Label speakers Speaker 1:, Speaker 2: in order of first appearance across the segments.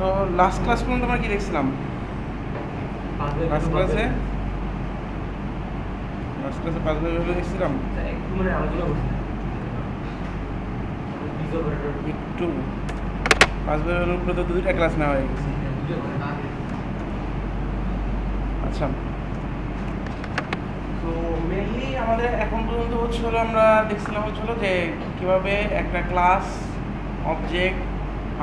Speaker 1: তো last class পর্যন্ত আমরা কি দেখছিলাম? লাস্ট ক্লাসে পাঁচ ভাই ভ্যালু দেখছিলাম। একটু পাঁচ ভাই ভ্যালুর উপরে তো দুইটা ক্লাস নেওয়া হয়ে গেছে। আচ্ছা, তো মেনলি আমাদের এখন পর্যন্ত হচ্ছিল আমরা দেখছিলাম হচ্ছিল যে কীভাবে একটা ক্লাস অবজেক্ট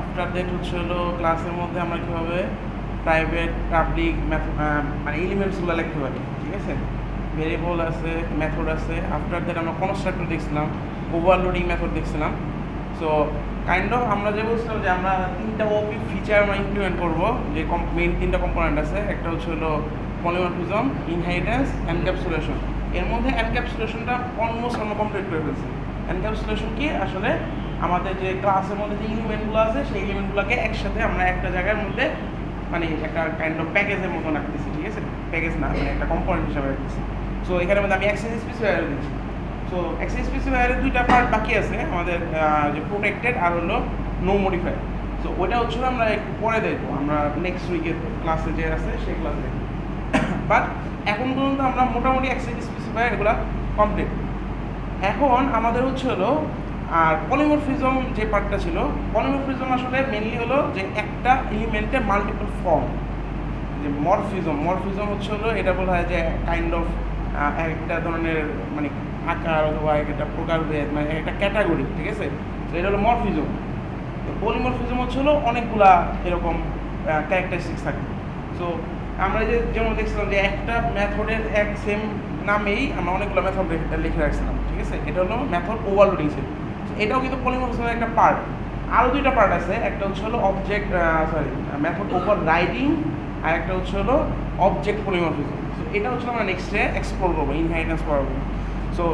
Speaker 1: আফটার দ্যাট হচ্ছিল ক্লাসের মধ্যে আমরা কীভাবে প্রাইভেট পাবলিক মানে এলিমেন্টসগুলো লিখতে পারি, ঠিক আছে? ভেরিয়েবল আছে, মেথড আছে। আফটার দ্যাট আমরা কনস্ট্রাক্টর দেখছিলাম, ওভারলোডিং মেথড দেখছিলাম। সো কাইন্ড অফ আমরা যে বলছিলাম যে আমরা তিনটা ওপি ফিচার আমরা ইমপ্লিমেন্ট করবো, যে মেইন তিনটা কম্পোনেন্ট আছে। একটা হচ্ছে হলো পলিমরফিজম, ইনহেরিটেন্স, এনক্যাপসুলেশন। এর মধ্যে এনক্যাপসুলেশনটা অলমোস্ট আমরা কমপ্লিট করে ফেলছি। এনক্যাপসুলেশন কি আসলে আমাদের যে ক্লাসের মধ্যে যে এলিমেন্টগুলো আছে সেই এলিমেন্টগুলোকে একসাথে আমরা একটা জায়গার মধ্যে মানে একটা কাইন্ড অফ প্যাকেজের মতো রাখতেছি, ঠিক আছে? প্যাকেজ না, মানে একটা কম্পোনেন্ট হিসাবে রাখতেছি। সো এখানের মধ্যে আমি অ্যাক্সেস স্পেসিফায়ার দিচ্ছি। সো অ্যাক্সেস স্পেসিফায়ারের দুইটা পার্ট বাকি আছে আমাদের, যে প্রোটেক্টেড আর হলো নো মডিফাই। সো ওইটা হচ্ছে আমরা একটু পরে দেখবো, আমরা নেক্সট উইকের ক্লাসে যে আছে সেই ক্লাসে দেখবো। বাট এখন পর্যন্ত আমরা মোটামুটি অ্যাক্সেস স্পেসিফায়ার এগুলো কমপ্লিট। এখন আমাদের হচ্ছে হলো আর পলিমরফিজম যে পার্টটা ছিল, পলিমরফিজম আসলে মেনলি হলো যে একটা এলিমেন্টের মাল্টিপল ফর্ম। যে মরফিজম হচ্ছে হলো এটা বলা হয় যে কাইন্ড অফ একটা ধরনের মানে আকার অথবা একটা প্রকারভেদ, মানে একটা ক্যাটাগরি, ঠিক আছে? তো এটা হলো মরফিজম। তো পলিমরফিজম হচ্ছে হলো অনেকগুলা এরকম ক্যারেক্টারিস্টিক্স থাকে। সো আমরা যেমন দেখছিলাম যে একটা মেথডের এক সেম নামেই আমরা অনেকগুলো মেথড লিখে রাখছিলাম, ঠিক আছে? এটা হলো মেথড ওভারলোডিং ছিল। এটাও কিন্তু পলিমরফিজমের একটা পার্ট। আরও দুইটা পার্ট আছে, একটা হচ্ছে হলো মেথড ওভার রাইডিং, আর একটা হচ্ছে হলো অবজেক্ট পলিমরফিজম। সো এটা হচ্ছে আমরা নেক্সটে এক্সপ্লোর করবো, ইনহেরিটেন্স পড়াবো। সো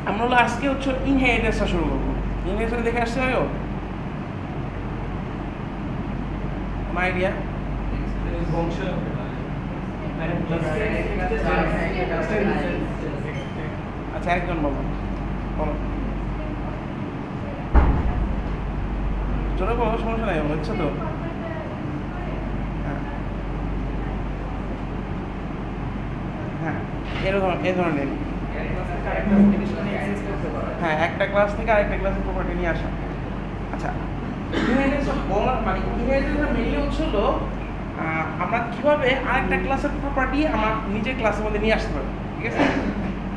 Speaker 1: আমরা হলো আজকে হচ্ছে ইনহেরিটেন্সটা শুরু করবো। ইনহেরিটেন্স দেখে আসছে হবে কোনো আইডিয়া? আচ্ছা, একজন বলো চলে বলো, সমস্যা নাই, হচ্ছে তো। হ্যাঁ, এরকম এই ধরনের, হ্যাঁ, একটা ক্লাস থেকে আরেকটা ক্লাসের প্রপার্টি নিয়ে আসা। আচ্ছা, মানে ইনহেরিটেন্সটা মেনলি হচ্ছিল আমরা কীভাবে আরেকটা ক্লাসের প্রপার্টি আমার নিজের ক্লাসের মধ্যে নিয়ে আসতে পারি, ঠিক আছে?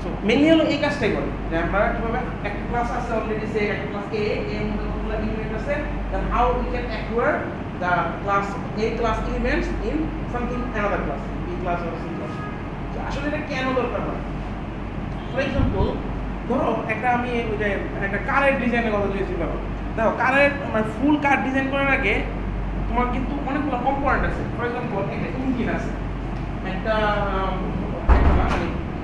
Speaker 1: সো মেনলি হলো এই কাজটাই করে যে আমরা কীভাবে একটা ক্লাস আছে অলরেডি, সে একটা ক্লাস এর মধ্যে কতগুলো এলিমেন্ট আছে, then how we can acquire the class elements in something another class, B class or C class. আসলে এটা কেন দরকার হয়? ফর এক্সাম্পল ধরো আমি ওই যে একটা কারের ডিজাইনের কথা যদি চিন্তা করো, দেখো কারের মানে ফুল কার ডিজাইন করার আগে তোমার কিন্তু অনেকগুলো কম্পোনেন্ট আছে। ফর এক্সাম্পল একটা ইঞ্জিন আছে, একটা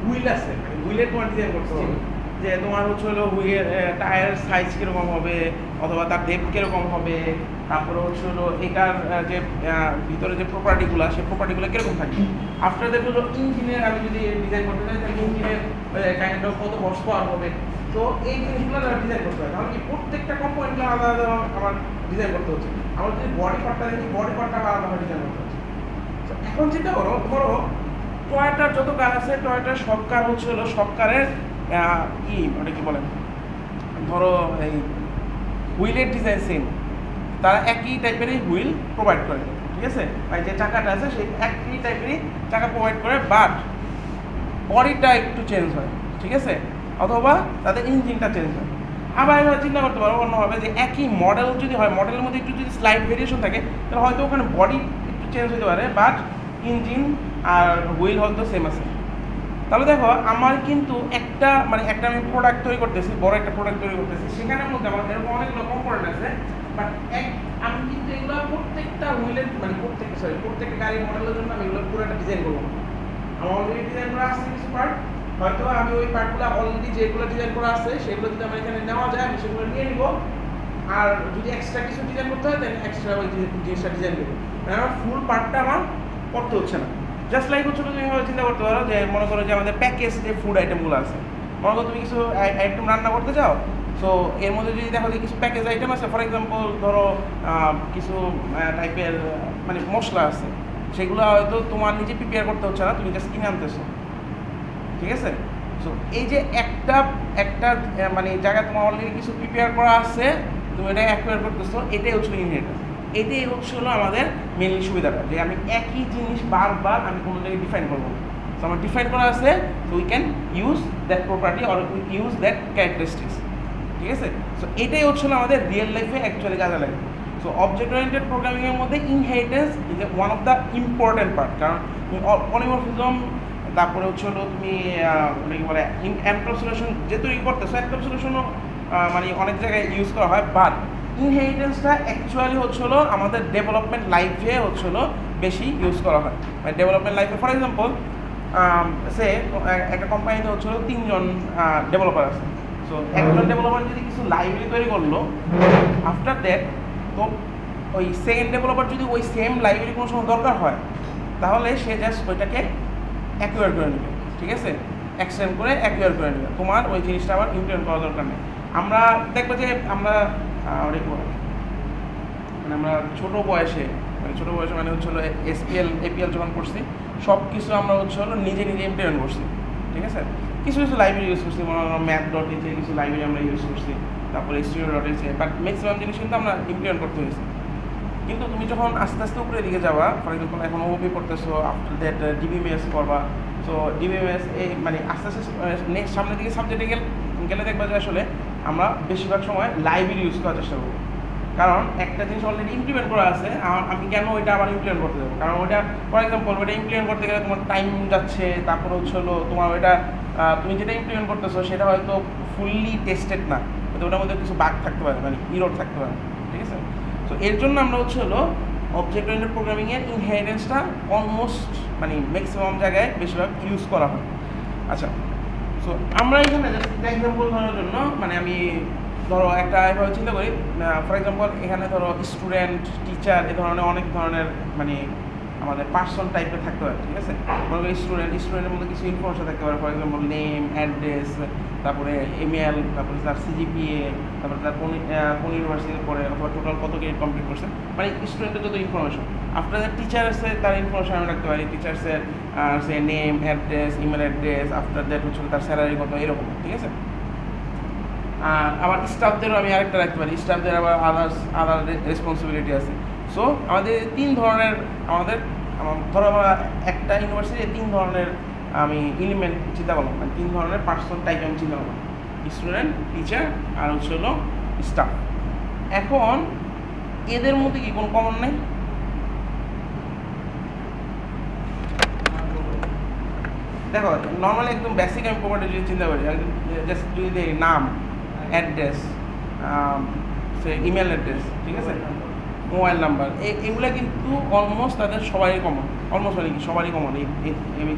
Speaker 1: হুইল আছে, হুইলের তোমার ডিজাইন করতে হবে যে তোমার হচ্ছে হলো হুইলের টায়ারের সাইজ কীরকম হবে অথবা তার ডেপথ কীরকম হবে, তারপরে হচ্ছে হলো এটার যে ভিতরে যে প্রপার্টিগুলো সেই প্রপার্টিগুলো কীরকম থাকবে। আফটার দ্যাট হলো ইঞ্জিনের আমি যদি ডিজাইন করতে চাই তাহলে ইঞ্জিনের কাইন্ড অফ কত হর্স পাওয়ার হবে। তো এই জিনিসগুলো ডিজাইন করতে হয়, কারণ কি প্রত্যেকটা কম্পোনেন্ট আলাদা আলাদা আমার ডিজাইন করতে হচ্ছে। আমার যদি বডি পার্টটা দেখি বডি পার্টটা আলাদাভাবে ডিজাইন করতে হচ্ছে। এখন যেটা ধরো টয়োটার যত কার আছে, টয়োটার সব কার হচ্ছে হলো সব কারের ওটা কি বলেন, ধরো এই হুইলের ডিজাইন সেম, তারা একই টাইপেরই হুইল প্রোভাইড করে, ঠিক আছে? আর যে চাকাটা আছে সেই একই টাইপেরই চাকা প্রোভাইড করে, বাট বডিটা একটু চেঞ্জ হয়, ঠিক আছে? অথবা তাদের ইঞ্জিনটা চেঞ্জ হয়। আবার এবার চিন্তা করতে পারো অন্যভাবে যে একই মডেল যদি হয়, মডেলের মধ্যে একটু যদি স্লাইড ভেরিয়েশন থাকে তাহলে হয়তো ওখানে বডি একটু চেঞ্জ হতে পারে, বাট ইঞ্জিন আর হুইল হয়তো সেম আছে। তাহলে দেখো আমার কিন্তু একটা আমি প্রোডাক্ট তৈরি করতেছি, বড় একটা প্রোডাক্ট তৈরি করতেছি, সেখানের মধ্যে আমার এরকম অনেকগুলো কম্পোনেন্ট আছে, বাট আমি কিন্তু এগুলো প্রত্যেকটা হুইলের প্রত্যেকটা গাড়ির মডেলের জন্য আমি এগুলো পুরো একটা ডিজাইন করবো। আমার অলরেডি ডিজাইন করা আছে কিছু পার্ট, হয়তো আমি ওই পার্টগুলো অলরেডি যেগুলো ডিজাইন করা আছে সেগুলো যদি আমার এখানে নেওয়া যায় আমি সেগুলো নিয়ে নিব, আর যদি এক্সট্রা কিছু ডিজাইন করতে হয় তাহলে এক্সট্রা ওই জিনিসটা ডিজাইন করবো। আমার ফুল পার্টটা আমার করতে হচ্ছে না। জাস্ট লাইক হচ্ছে তুমি চিন্তা করতে পারো যে মনে করো যে আমাদের প্যাকেজ যে ফুড আইটেমগুলো আছে, মনে করো তুমি কিছু আইটেম রান্না করতে চাও, সো এর মধ্যে যদি দেখো যে কিছু প্যাকেজ আইটেম আছে, ফর এক্সাম্পল ধরো কিছু টাইপের মানে মশলা আছে, সেগুলো হয়তো তোমার নিজে প্রিপেয়ার করতে হচ্ছে না, তুমি জাস্ট কিনে আনতেছো, ঠিক আছে? সো এই যে একটা একটা মানে জায়গায় তোমার অলরেডি কিছু প্রিপেয়ার করা আছে, তুমি এটা অ্যাকোয়ার করতেছো, এটাই হচ্ছে ইনহেরিটেন্স। এটাই হচ্ছে আমাদের মেনলি সুবিধাটা, যে আমি একই জিনিস বারবার আমি কোনো জায়গায় ডিফাইন করবো না। সো আমার ডিফাইন করা আছে, so we can use that property or use that characteristics, ঠিক আছে? সো এটাই হচ্ছে আমাদের রিয়েল লাইফে অ্যাকচুয়ালি কাজে লাগে। সো অবজেক্ট ওরিয়েন্টেড প্রোগ্রামিংয়ের মধ্যে inheritance is one of the important part, কারণ পলিমরফিজম, তারপরে হচ্ছে তুমি মানে কি বলে এনক্যাপসুলেশন যে তৈরি করতেছো, এনক্যাপসুলেশনও মানে অনেক জায়গায় ইউজ করা হয়, বাট ইনহেরিটেন্সটা অ্যাকচুয়ালি আমাদের ডেভেলপমেন্ট লাইফে বেশি ইউজ করা হয়। মানে ডেভেলপমেন্ট লাইফে ফর এক্সাম্পল সে একটা কোম্পানিতে 3জন ডেভেলপার আছে। সো একজন ডেভেলপার যদি কিছু লাইব্রেরি তৈরি করলো, আফটার দ্যাট তো ওই সেকেন্ড ডেভেলপার যদি ওই সেম লাইব্রেরি কোনো সময় দরকার হয়, তাহলে সে জাস্ট ওইটাকে অ্যাকুয়ার করে নেবে, ঠিক আছে? এক্সটেন্ড করে অ্যাকুয়ার করে নেবে, তোমার ওই জিনিসটা আবার ইমপ্লিমেন্ট করার দরকার নেই। আমরা দেখবো যে আমরা মানে আমরা ছোটো বয়সে মানে এসপিএল এপিএল যখন করছি, সব কিছু আমরা নিজে ইমপ্লিমেন্ট করছি, ঠিক আছে? কিছু লাইব্রেরি ইউজ করছি, মনে হয় math.h কিছু লাইব্রেরি আমরা ইউজ করছি, তারপরে studio.h, বাট ম্যাক্সিমাম জিনিস কিন্তু আমরা ইমপ্লিমেন্ট করতে হয়েছে। কিন্তু তুমি যখন আস্তে আস্তে উপরের দিকে যাবা, ফর এক্সাম্পল এখন ওপি পড়তেছো, আফটার দ্যাট ডিবিএমএস করবা, সো ডিবিএমএস এই মানে আস্তে আস্তে নেক্সট সামনের দিকে সাবজেক্টে গেলে দেখবা যে আসলে আমরা বেশিরভাগ সময় লাইব্রেরি ইউজ করার চেষ্টা করবো, কারণ একটা জিনিস অলরেডি ইমপ্লিমেন্ট করা আছে, আমি কেন ওইটা আবার ইমপ্লিমেন্ট করতে দেবো? কারণ ওইটা ফর এক্সাম্পল ওইটা ইমপ্লিমেন্ট করতে গেলে তোমার টাইম যাচ্ছে, তারপরে তোমার ওইটা তুমি যেটা ইমপ্লিমেন্ট করতেছো সেটা হয়তো ফুললি টেস্টেড না, ওটার মধ্যে কিছু বাগ থাকতে পারে, মানে ইরর থাকতে পারে, ঠিক আছে? সো এর জন্য আমরা অবজেক্ট ওরিয়েন্টেড প্রোগ্রামিংয়ের ইনহেরিটেন্সটা অলমোস্ট মানে ম্যাক্সিমাম জায়গায় বেশিরভাগ ইউজ করা হয়। আচ্ছা, সো আমরা এখানে জাস্ট একটা এক্সাম্পল ধরার জন্য, মানে আমি ধরো একটা এভাবে চিন্তা করি, ফর এক্সাম্পল এখানে ধরো স্টুডেন্ট, টিচার, এ ধরনের অনেক ধরনের মানে আমাদের পার্সন টাইপের থাকতে পারে, ঠিক আছে? মনে করি স্টুডেন্টের মধ্যে কিছু ইনফরমেশন থাকতে পারে, ফর এক্সাম্পল নেম, অ্যাড্রেস, তারপরে ইমেল, তারপরে তার সিজিপিএ, তারপরে তার কোন ইউনিভার্সিটিতে পড়ে, অথবা টোটাল কত গ্রেড কমপ্লিট করছে, মানে স্টুডেন্টের যত ইনফরমেশন। আফটার দ্যাট টিচার্সের তার ইনফরমেশন আমি রাখতে পারি, টিচার্সের সে name, address, email address, after that তার স্যালারি কত, এরকম, ঠিক আছে? আবার স্টাফদেরও আমি আরেকটা রাখতে পারি, স্টাফদের আবার আদার রেসপন্সিবিলিটি আছে। সো আমাদের 3 ধরনের ধরো আমরা একটা ইউনিভার্সিটিতে 3 ধরনের আমি এলিমেন্ট চিন্তা করলাম, মানে 3 ধরনের পার্সন টাইপ আমি চিন্তা করলাম, স্টুডেন্ট, টিচার আর স্টাফ। এখন এদের মধ্যে কি কোনো কমন নেই? দেখো নর্মালি একদম বেসিক আমি প্রপার্টি যদি চিন্তা করি, জাস্ট যদি নাম, অ্যাড্রেস, সে ইমেল অ্যাড্রেস, ঠিক আছে, মোবাইল নাম্বার, এগুলো কিন্তু অলমোস্ট তাদের সবারই কমন, অলমোস্ট মানে কি সবারই কমন, এই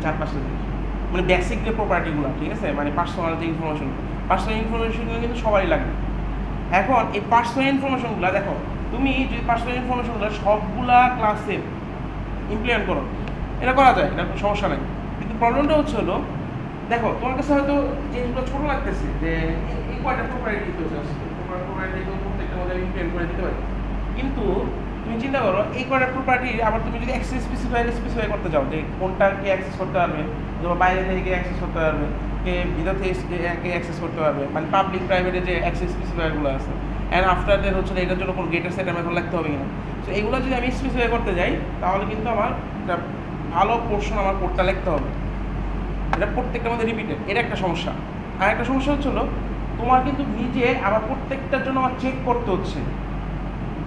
Speaker 1: 4-5টা জিনিস, মানে বেসিক যে প্রপার্টিগুলো, ঠিক আছে, মানে পার্সোনাল যে ইনফরমেশনগুলো কিন্তু সবারই লাগবে। এখন এই পার্সোনাল ইনফরমেশনগুলো দেখো, তুমি যদি পার্সোনাল ইনফরমেশনগুলো সবগুলা ক্লাসে ইমপ্লিমেন্ট করো, এটা করা যায়, এটা কোনো সমস্যা নেই। কিন্তু প্রবলেমটা দেখো তোমার কাছে হয়তো জিনিসগুলো ছোটো লাগতেছে, যে এই কয়টা প্রপার্টি প্রত্যেকটা মধ্যে ইমপ্লিমেন্ট করে দিতে পারি, কিন্তু তুমি চিন্তা করো এই কয়টা প্রপার্টি আবার তুমি যদি অ্যাক্সেস স্পেসিফাই করতে চাও, যে কোনটা কে অ্যাক্সেস করতে পারবে, অথবা বাইরে থেকে কে অ্যাক্সেস করতে পারবে, কে ভিতর থেকে কে অ্যাক্সেস করতে পারবে, মানে পাবলিক প্রাইভেটে যে অ্যাক্সেস স্পেসিফায়ারগুলো আছে, অ্যান্ড আফটার দ্যাট এটার জন্য কোনো গেটার সেট আমার লাগতে হবে কিনা। তো এগুলো যদি আমি স্পেসিফাই করতে যাই, তাহলে কিন্তু আমার একটা ভালো পোর্শন আমার কোডটা লিখতে হবে, এটা প্রত্যেকটার মধ্যে রিপিটেড, এটা একটা সমস্যা। আর একটা সমস্যা তোমার কিন্তু নিজে আবার প্রত্যেকটার জন্য আমার চেক করতে হচ্ছে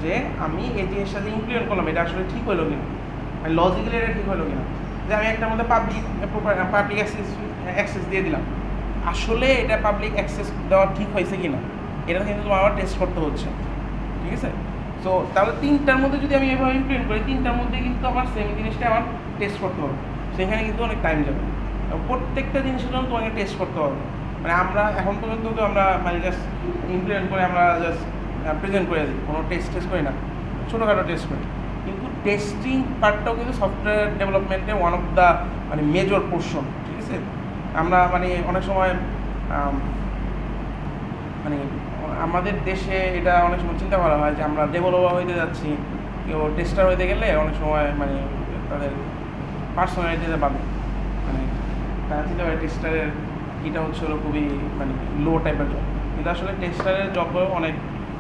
Speaker 1: যে আমি এই জিনিসটা যে ইমপ্লিমেন্ট করলাম এটা আসলে ঠিক হলো কিনা, মানে লজিক্যালি এটা ঠিক হলো কিনা। যে আমি একটার মধ্যে পাবলিক অ্যাক্সেস দিয়ে দিলাম, আসলে এটা পাবলিক অ্যাক্সেস দেওয়া ঠিক হয়েছে কিনা, এটা কিন্তু তোমার আবার টেস্ট করতে হচ্ছে, ঠিক আছে? সো তাহলে 3টার মধ্যে যদি আমি এভাবে ইমপ্লিমেন্ট করি, 3টার মধ্যে কিন্তু আমার সেম জিনিসটা আমার টেস্ট করতে হবে, সেখানে কিন্তু অনেক টাইম যাবে। প্রত্যেকটা জিনিসের জন্য তোমাকে টেস্ট করতে হবে। মানে আমরা এখন পর্যন্ত তো আমরা মানে জাস্ট ইমপ্লিমেন্ট করে আমরা জাস্ট প্রেজেন্ট করে দিই, কোনো টেস্ট করি না, ছোটোখাটো টেস্ট করি। কিন্তু টেস্টিং পার্টটাও কিন্তু সফটওয়্যার ডেভেলপমেন্টে ওয়ান অফ দ্য মানে মেজর পোর্শন, ঠিক আছে? আমরা মানে অনেক সময় মানে আমাদের দেশে এটা অনেক সময় চিন্তা করা হয় যে আমরা ডেভেলপার হইতে যাচ্ছি, কেউ টেস্টার হইতে গেলে অনেক সময় মানে তাদের পার্সোনালিটিতে পাবে, মানে তারা চিন্তা করে টেস্টারের এটা হচ্ছে হলো খুবই মানে লো টাইপের জব, কিন্তু আসলে টেস্টারের জব অনেক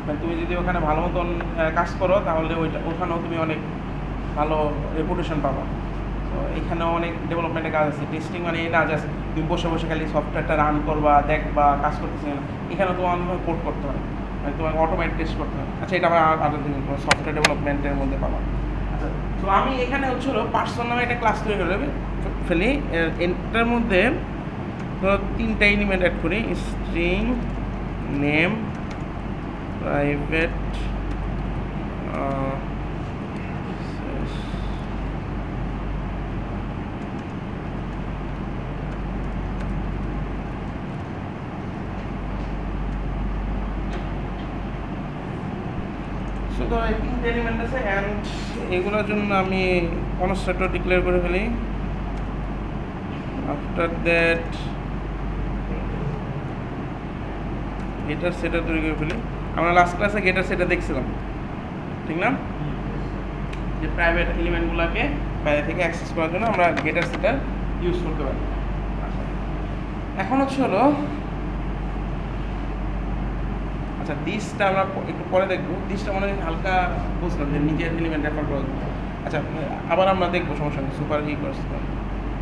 Speaker 1: মানে তুমি যদি ওখানে ভালো মতন কাজ করো তাহলে ওখানেও তুমি অনেক ভালো রেপুটেশন পাবা। তো এখানেও অনেক ডেভেলপমেন্টের কাজ আছে। টেস্টিং মানে এটা জাস্ট তুমি বসে বসে খালি সফটওয়্যারটা রান করবা, দেখবা কাজ করতেছে না, এখানে তোমার কোড করতে হয়, মানে তোমাকে অটোমেট টেস্ট করতে হয়। আচ্ছা, এটা আবার আদার দিন সফটওয়্যার ডেভেলপমেন্টের মধ্যে পাবা। আচ্ছা, তো আমি এখানে হচ্ছে হলো পার্সন নামে একটা ক্লাস তৈরি করে ফেলি। এটার মধ্যে ধরো 3টা এলিমেন্ট অ্যাড করি, স্ট্রিং, নেম, প্রাইভেট, শুধু এই 3টা এলিমেন্ট আছে। অ্যান্ড এগুলোর জন্য আমি কনস্ট্রাক্টর ডিক্লেয়ার করে ফেলি। আফটার দ্যাট গেটার সেটার তৈরি করে ফেলি। আমরা লাস্ট ক্লাসে গেটার সেটা দেখছিলাম, ঠিক না? যে প্রাইভেট এলিমেন্টগুলোকে বাইরে থেকে অ্যাক্সেস করার জন্য আমরা গেটার সেটার ইউজ করতে পারি। আচ্ছা, এখন হচ্ছে হলো আচ্ছা দিসটা আমরা একটু পরে দেখবো। দিসটা মনে হয় হালকা বুঝলাম যে নিজের এলিমেন্ট রেফার করার জন্য। আচ্ছা, আবার আমরা দেখবো, সমস্যা নেই। সুপার ইকুয়ালস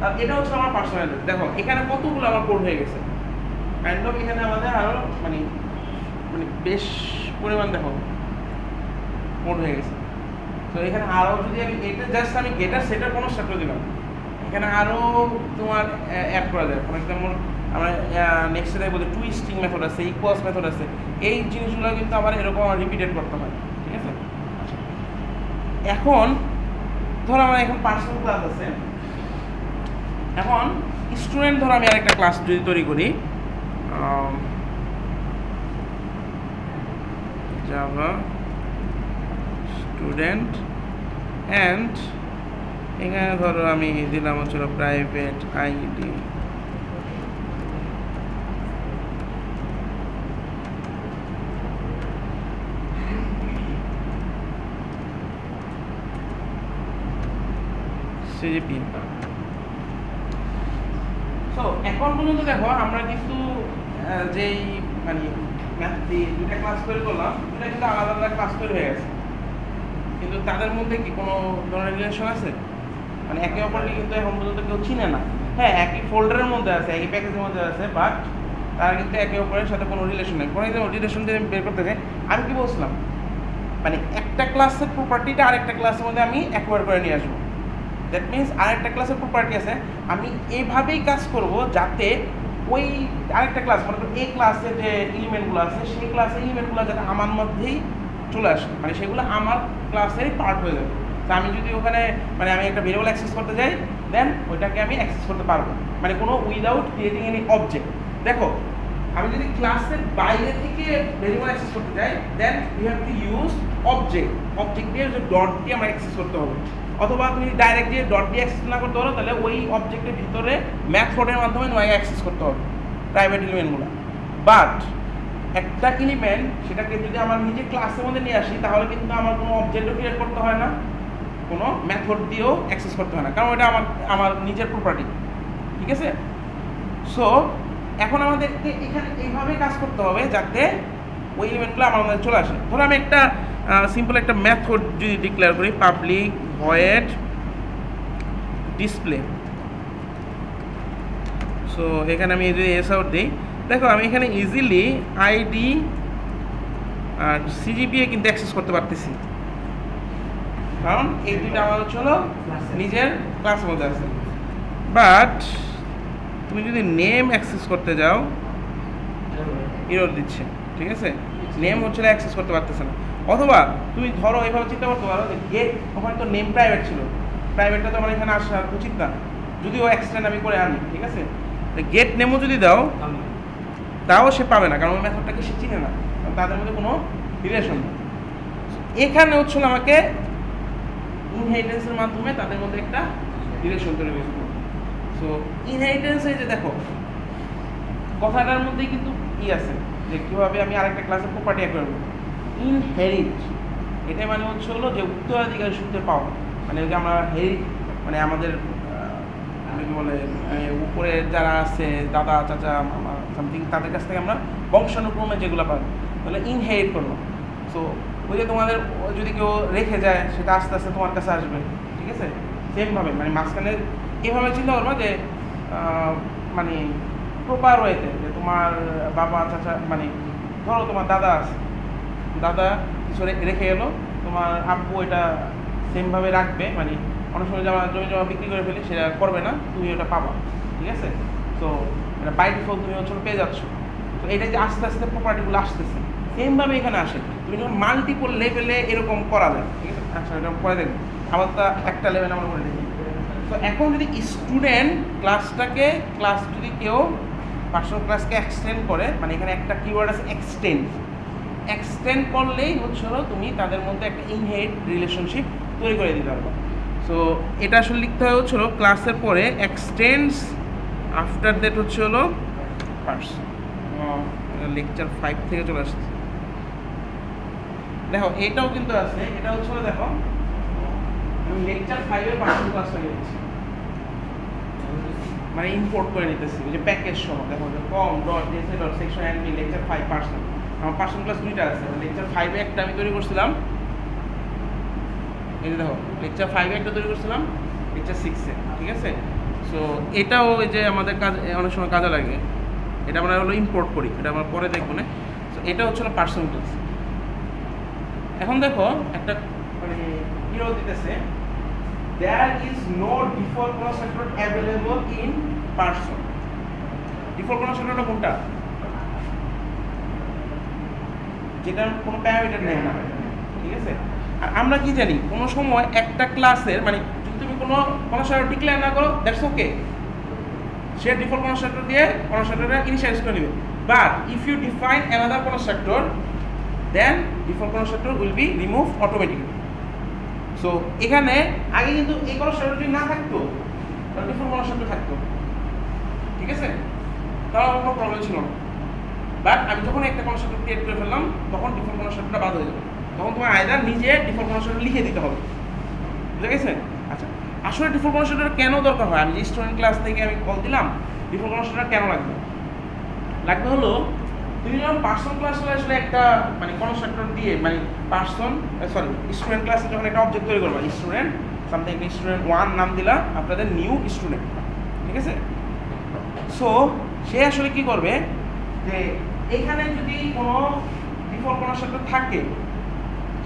Speaker 1: আর এটা হচ্ছে আমার পার্সোনাল। দেখো এখানে কতগুলো আমার কোড হয়ে গেছে কাইন্ড অফ। এখানে আমাদের আরও মানে মানে বেশ পরিমাণ দেখো কোড হয়ে গেছে। তো এখানে আরও যদি আমি এটা জাস্ট আমি গেটার সেটার কোনো স্ট্রাক্ট দিলাম, এখানে আরও তোমার অ্যাড করা যায়। ফর এক্সাম্পল আমরা নেক্সটে দেখবো যে টুইস্টিং মেথড আছে, ইকুয়ালস মেথড আছে। এই জিনিসগুলো কিন্তু আবার এরকম রিপিটেড করতে হয়, ঠিক আছে? এখন ধরো আমার এখন পার্সোনাল ক্লাস আছে, এখন স্টুডেন্ট ধরো আমি আরেকটা ক্লাস যদি তৈরি করি, জাভা স্টুডেন্ট, অ্যান্ড এখানে ধরো আমি দিলাম হচ্ছিল প্রাইভেট আইডি। সিজিপি। সো এখন পর্যন্ত দেখো আমরা কিন্তু যেই মানে ম্যাথ দিয়ে 2টা ক্লাস তৈরি করলাম, এটা কিন্তু আলাদা আলাদা ক্লাস তৈরি হয়ে গেছে, কিন্তু তাদের মধ্যে কি কোনো ধরনের রিলেশন আছে? মানে একে অপরকে কিন্তু এখন পর্যন্ত কেউ চিনে না। হ্যাঁ, একই ফোল্ডারের মধ্যে আছে, একই প্যাকেজের মধ্যে আছে, বাট তারা কিন্তু একে অপরের সাথে কোনো রিলেশন নেই। কোনো রিলেশন যদি আমি বের করতে চাই, আমি কি বলছিলাম মানে একটা ক্লাসের প্রপার্টিটা আরেকটা ক্লাসের মধ্যে আমি অ্যাকোয়ার করে নিয়ে আসবো। দ্যাট মিনস আরেকটা ক্লাসের প্রপার্টি আছে, আমি এইভাবেই কাজ করব যাতে ওই আরেকটা ক্লাস মানে এই ক্লাসের যে এলিমেন্টগুলো আছে সেই ক্লাসের এলিমেন্টগুলো যাতে আমার মধ্যেই চলে আসে, মানে সেগুলো আমার ক্লাসেরই পার্ট হয়ে যাবে। তো আমি যদি ওখানে মানে আমি একটা ভেরিয়েবল অ্যাক্সেস করতে যাই, দেন ওইটাকে আমি অ্যাক্সেস করতে পারবো, মানে কোনো উইদাউট ক্রিয়েটিং এনি অবজেক্ট। দেখো আমি যদি ক্লাসের বাইরে থেকে ভেরিয়েবল অ্যাক্সেস করতে যাই, then you have to use object. Object দিয়ে যে ডট দিয়ে আমরা অ্যাক্সেস করতে হবে, অথবা তুমি ডাইরেক্ট দিয়ে ডট দিয়ে অ্যাক্সেস না করতে পারো, তাহলে ওই অবজেক্টের ভিতরে মেথডের মাধ্যমে তোমাকে অ্যাক্সেস করতে হবে প্রাইভেট এলিমেন্টগুলো। বাট একটা এলিমেন্ট সেটাকে যদি আমার নিজে ক্লাসের মধ্যে নিয়ে আসি, তাহলে কিন্তু আমার কোনো অবজেক্টও ক্রিয়েট করতে হয় না, কোনো মেথড দিয়েও অ্যাক্সেস করতে হয় না, কারণ এটা আমার নিজের প্রপার্টি, ঠিক আছে? সো এখন আমাদেরকে এখানে এইভাবে কাজ করতে হবে যাতে ওই এলিমেন্টগুলো আমার মধ্যে চলে আসে। ধরো আমি একটা সিম্পল একটা মেথড যদি ডিক্লেয়ার করি, পাবলিক ভয়েড ডিসপ্লে। সো এখানে আমি যদি এস আউট দিই, দেখো আমি এখানে ইজিলি আইডি আর সিজিপিএ কিন্তু অ্যাক্সেস করতে পারতেছি, কারণ এই দুইটা আমার হচ্ছে হলো নিজের ক্লাসের মধ্যে আছে। বাট তুমি যদি নেম অ্যাক্সেস করতে যাও, এরর দিচ্ছে, ঠিক আছে? নেম হচ্ছে অ্যাক্সেস করতে পারতেছে না। অথবা তুমি ধরো এইভাবে চিন্তা করতে পারো যে গেট, ওখানে তো নেম প্রাইভেট ছিল, প্রাইভেটটা তো আমার এখানে আসা উচিত না, যদিও এক্সটেন্ড আমি করে আনি, ঠিক আছে? গেট নেমও যদি দাও তাও সে পাবে না, কারণ ওই মেথডটাকে সে চিনে না, কারণ তাদের মধ্যে কোনো রিলেশন নেই। এখানে হচ্ছিল আমাকে ইনহেরিটেন্সের মাধ্যমে তাদের মধ্যে একটা রিলেশন তৈরি করতে হবে। সো ইনহেরিটেন্সে যে দেখো কথাটার মধ্যেই কিন্তু আছে, যে কীভাবে আমি আরেকটা ক্লাসের প্রপার্টি অ্যাড করবো। ইনহেরিট এটা মানে হচ্ছে হলো যে উত্তরাধিকারী সূত্রে পাওয়া, মানে ওই যে আমরা হেরিট মানে আমাদের কি বলে উপরে যারা আছে দাদা চাচা মামা সামথিং তাদের কাছ থেকে আমরা বংশানুক্রমে যেগুলো পাই তাহলে ইনহেরিট করবো। সো ওই যে তোমাদের যদি কেউ রেখে যায় সেটা আস্তে আস্তে তোমার কাছে আসবে, ঠিক আছে? সেমভাবে মানে মাঝখানে এভাবে চিন্তা করবো যে মানে প্রপার ওয়েতে যে তোমার বাবা চাচা মানে ধরো তোমার দাদা আছে, দাদা কিছু রেখে এলো, তোমার আব্বু এটা সেমভাবে রাখবে, মানে অনেক সময় জমি জমা বিক্রি করে ফেলি সেটা করবে না, তুমি ওটা পাবা, ঠিক আছে? তো এটা বাই ডিফল্ট তুমি হচ্ছে পেয়ে যাচ্ছ। তো এটা যে আস্তে আস্তে প্রপার্টিগুলো আসতেছে সেমভাবে এখানে আসে। তুমি যখন মাল্টিপল লেভেলে এরকম করা যায়, ঠিক আছে? আচ্ছা এটা পরে দেখবো, আবার তা একটা লেভেল আমরা করে দেখি। তো এখন যদি স্টুডেন্ট ক্লাস যদি কেউ পার্সোনাল ক্লাসকে এক্সটেন্ড করে, মানে এখানে একটা কিওয়ার্ড আছে এক্সটেন্ড করলেই হচ্ছে হলো তুমি তাদের মধ্যে একটা ইনহেরিট রিলেশনশিপ তৈরি করে দিতে পারবো। সো এটা আসলে লিখতে হয় হচ্ছে হলো ক্লাসের পরে এক্সটেন্ডস আফটার দ্যাট হচ্ছে হলো পার্সন। লেকচার 5 থেকে চলে আসছে, দেখো এটাও কিন্তু আছে, এটা হচ্ছে হলো দেখো আমি লেকচার 5-এর পার্সোনাল ক্লাসটা নিয়েছি, মানে ইম্পোর্ট করে নিতেছি ওই যে প্যাকেজ সহ। দেখো com dot SA dot section admin lecture 5 person, আমার পার্সোনাল ক্লাস 2টা আছে। লেকচার 5-এ একটা আমি তৈরি করছিলাম, এই যে দেখো লেকচার 5-এ একটা তৈরি করছিলাম, লেকচার 6-এ, ঠিক আছে? সো এটাও ওই যে আমাদের কাজ অনেক সময় কাজে লাগে, এটা আমরা হলো ইম্পোর্ট করি, এটা আমরা পরে দেখবো না। সো এটা হচ্ছে হলো পার্সোনাল ক্লাস। এখন দেখো একটা মানে হিরো দিতেছে there is no default constructor available in person. Default কনস্ট্রাক্টরটা কোনটা? যেটা কোনো প্যারামিটার নেই না, ঠিক আছে? আর আমরা কি জানি কোনো সময় একটা ক্লাসের মানে যদি তুমি কোনো কনস্ট্রাক্টর ডিক্লেয়ার না করো দ্যাটস ওকে, সে ডিফল্ট কনস্ট্রাক্টর দিয়ে কনস্ট্রাক্টরটা ইনিশিয়ালাইজ করে নেবে। But if you define another constructor then default constructor will be remove automatically. So এখানে আগে কিন্তু এই কনস্ট্রাক্টর যদি না থাকতো তাহলে ডিফল্ট কনস্ট্রাক্টর থাকতো, ঠিক আছে? তাহলে কোনো প্রবলেম ছিল না। বাট আমি যখন একটা কনস্ট্রাক্টর ক্রিয়েট করে ফেললাম তখন ডিফল্ট কনস্ট্রাক্টরটা বাদ হয়ে যাবে, তখন তোমার আয়দার নিজে ডিফল্ট কনস্ট্রাক্টর লিখে দিতে হবে, বুঝে গেছে? আচ্ছা আসলে ডিফল্ট কনস্ট্রাক্টর কেন দরকার হয়? আমি যে স্টুডেন্ট ক্লাস থেকে আমি কল দিলাম, ডিফল্ট কনস্ট্রাক্টর কেন লাগবে হলো তুমি যখন পার্সন ক্লাসে আসলে একটা মানে কনস্ট্রাক্টর দিয়ে মানে স্টুডেন্ট ক্লাসে যখন একটা অবজেক্ট তৈরি করবা, স্টুডেন্ট সামথিং স্টুডেন্ট 1 নাম দিলা আপনাদের নিউ স্টুডেন্ট, ঠিক আছে? সো সে আসলে কি করবে যে এখানে যদি কোনো ডিফল্ট কনস্ট্রাক্টর থাকে